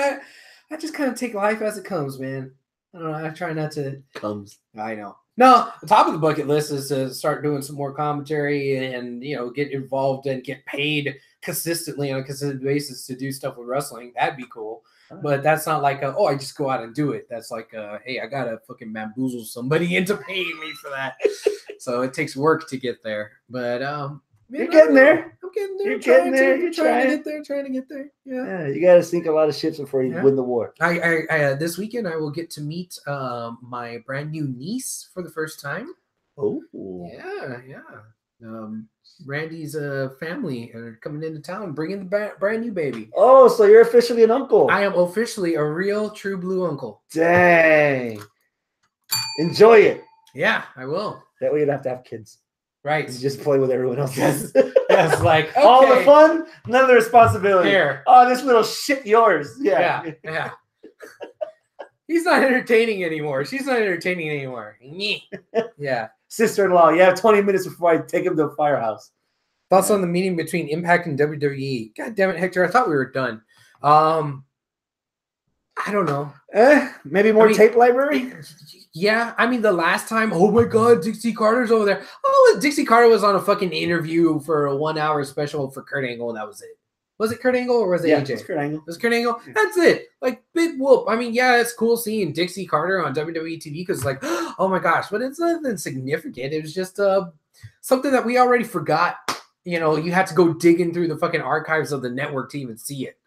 I just kind of take life as it comes, man. I don't know. I try not to. Comes. I know. No, the top of the bucket list is to start doing some more commentary and get involved and get paid consistently on a consistent basis to do stuff with wrestling. That'd be cool. But that's not like I just go out and do it. That's like hey, I gotta fucking bamboozle somebody into paying me for that. So it takes work to get there. But man, you're getting there. I'm getting there. You're getting there. You're trying to get there. Yeah. You gotta sink a lot of ships before you win the war. I this weekend I will get to meet my brand new niece for the first time. Oh. Yeah. Randy's family are coming into town, bringing the brand new baby. Oh, so you're officially an uncle. I am officially a real true blue uncle. Dang. Enjoy it. Yeah, I will. That way you don't have to have kids. Right. You just play with everyone else. Yes, like okay. All the fun, none of the responsibility. Here. Oh, this little shit yours. Yeah. He's not entertaining anymore. She's not entertaining anymore. Yeah. Sister-in-law, you have 20 minutes before I take him to the firehouse. Thoughts on the meeting between Impact and WWE? God damn it, Hector! I thought we were done. I don't know. Maybe more tape library? Yeah, I mean, the last time, oh my God, Dixie Carter's over there. Oh, Dixie Carter was on a fucking interview for a 1 hour special for Kurt Angle, and that was it. Was it Kurt Angle or was it AJ? It was Kurt Angle. It was Kurt Angle? Yeah. That's it. Like, big whoop. I mean, yeah, it's cool seeing Dixie Carter on WWE TV because it's like, oh my gosh, but it's nothing significant. It was just something that we already forgot. You had to go digging through the fucking archives of the network to even see it.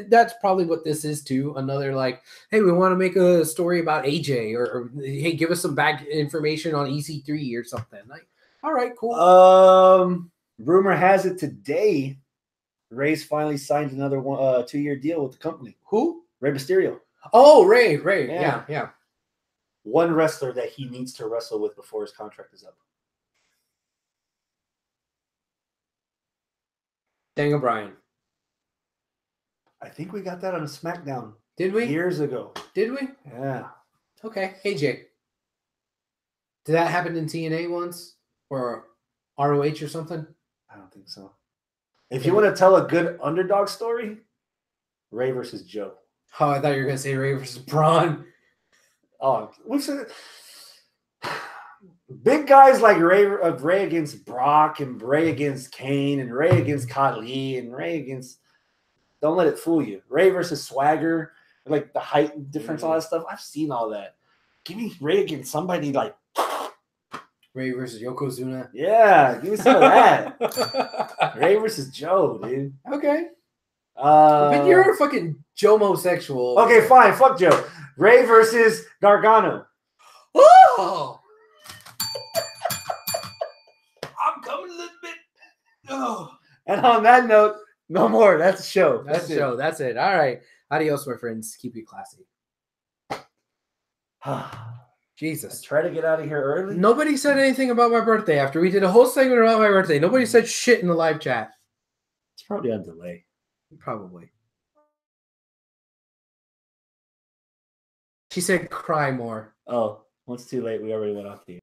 That's probably what this is too. Another like, hey, we want to make a story about AJ, or hey, give us some back information on EC3 or something. Like, all right, cool. Rumor has it today, Ray's finally signed another 2-year deal with the company. Who? Rey Mysterio. Oh, Ray. Yeah. One wrestler that he needs to wrestle with before his contract is up. Daniel Bryan. I think we got that on a SmackDown. Did we? Years ago. Did we? Yeah. Okay. AJ. Did that happen in TNA once? Or ROH or something? I don't think so. If you want to tell a good underdog story, Ray versus Joe. Oh, I thought you were going to say Ray versus Braun. Oh, we've said big guys like Ray against Brock and Ray against Kane and Ray against Khali and Ray against. Don't let it fool you. Ray versus Swagger, like the height difference, all that stuff. I've seen all that. Give me Ray against somebody like Ray versus Yokozuna. Yeah, give me some of that. Ray versus Joe, dude. Okay. But you're a fucking Joe-mosexual. Okay, fine. Fuck Joe. Ray versus Gargano. Oh! I'm coming a little bit. Oh. And on that note, no more. That's the show. That's the show. That's it. All right. Adios, my friends. Keep it classy. Jesus. Try to get out of here early. Nobody said anything about my birthday after we did a whole segment about my birthday. Nobody said shit in the live chat. It's probably on delay. Probably. She said cry more. Oh, once too late. We already went off the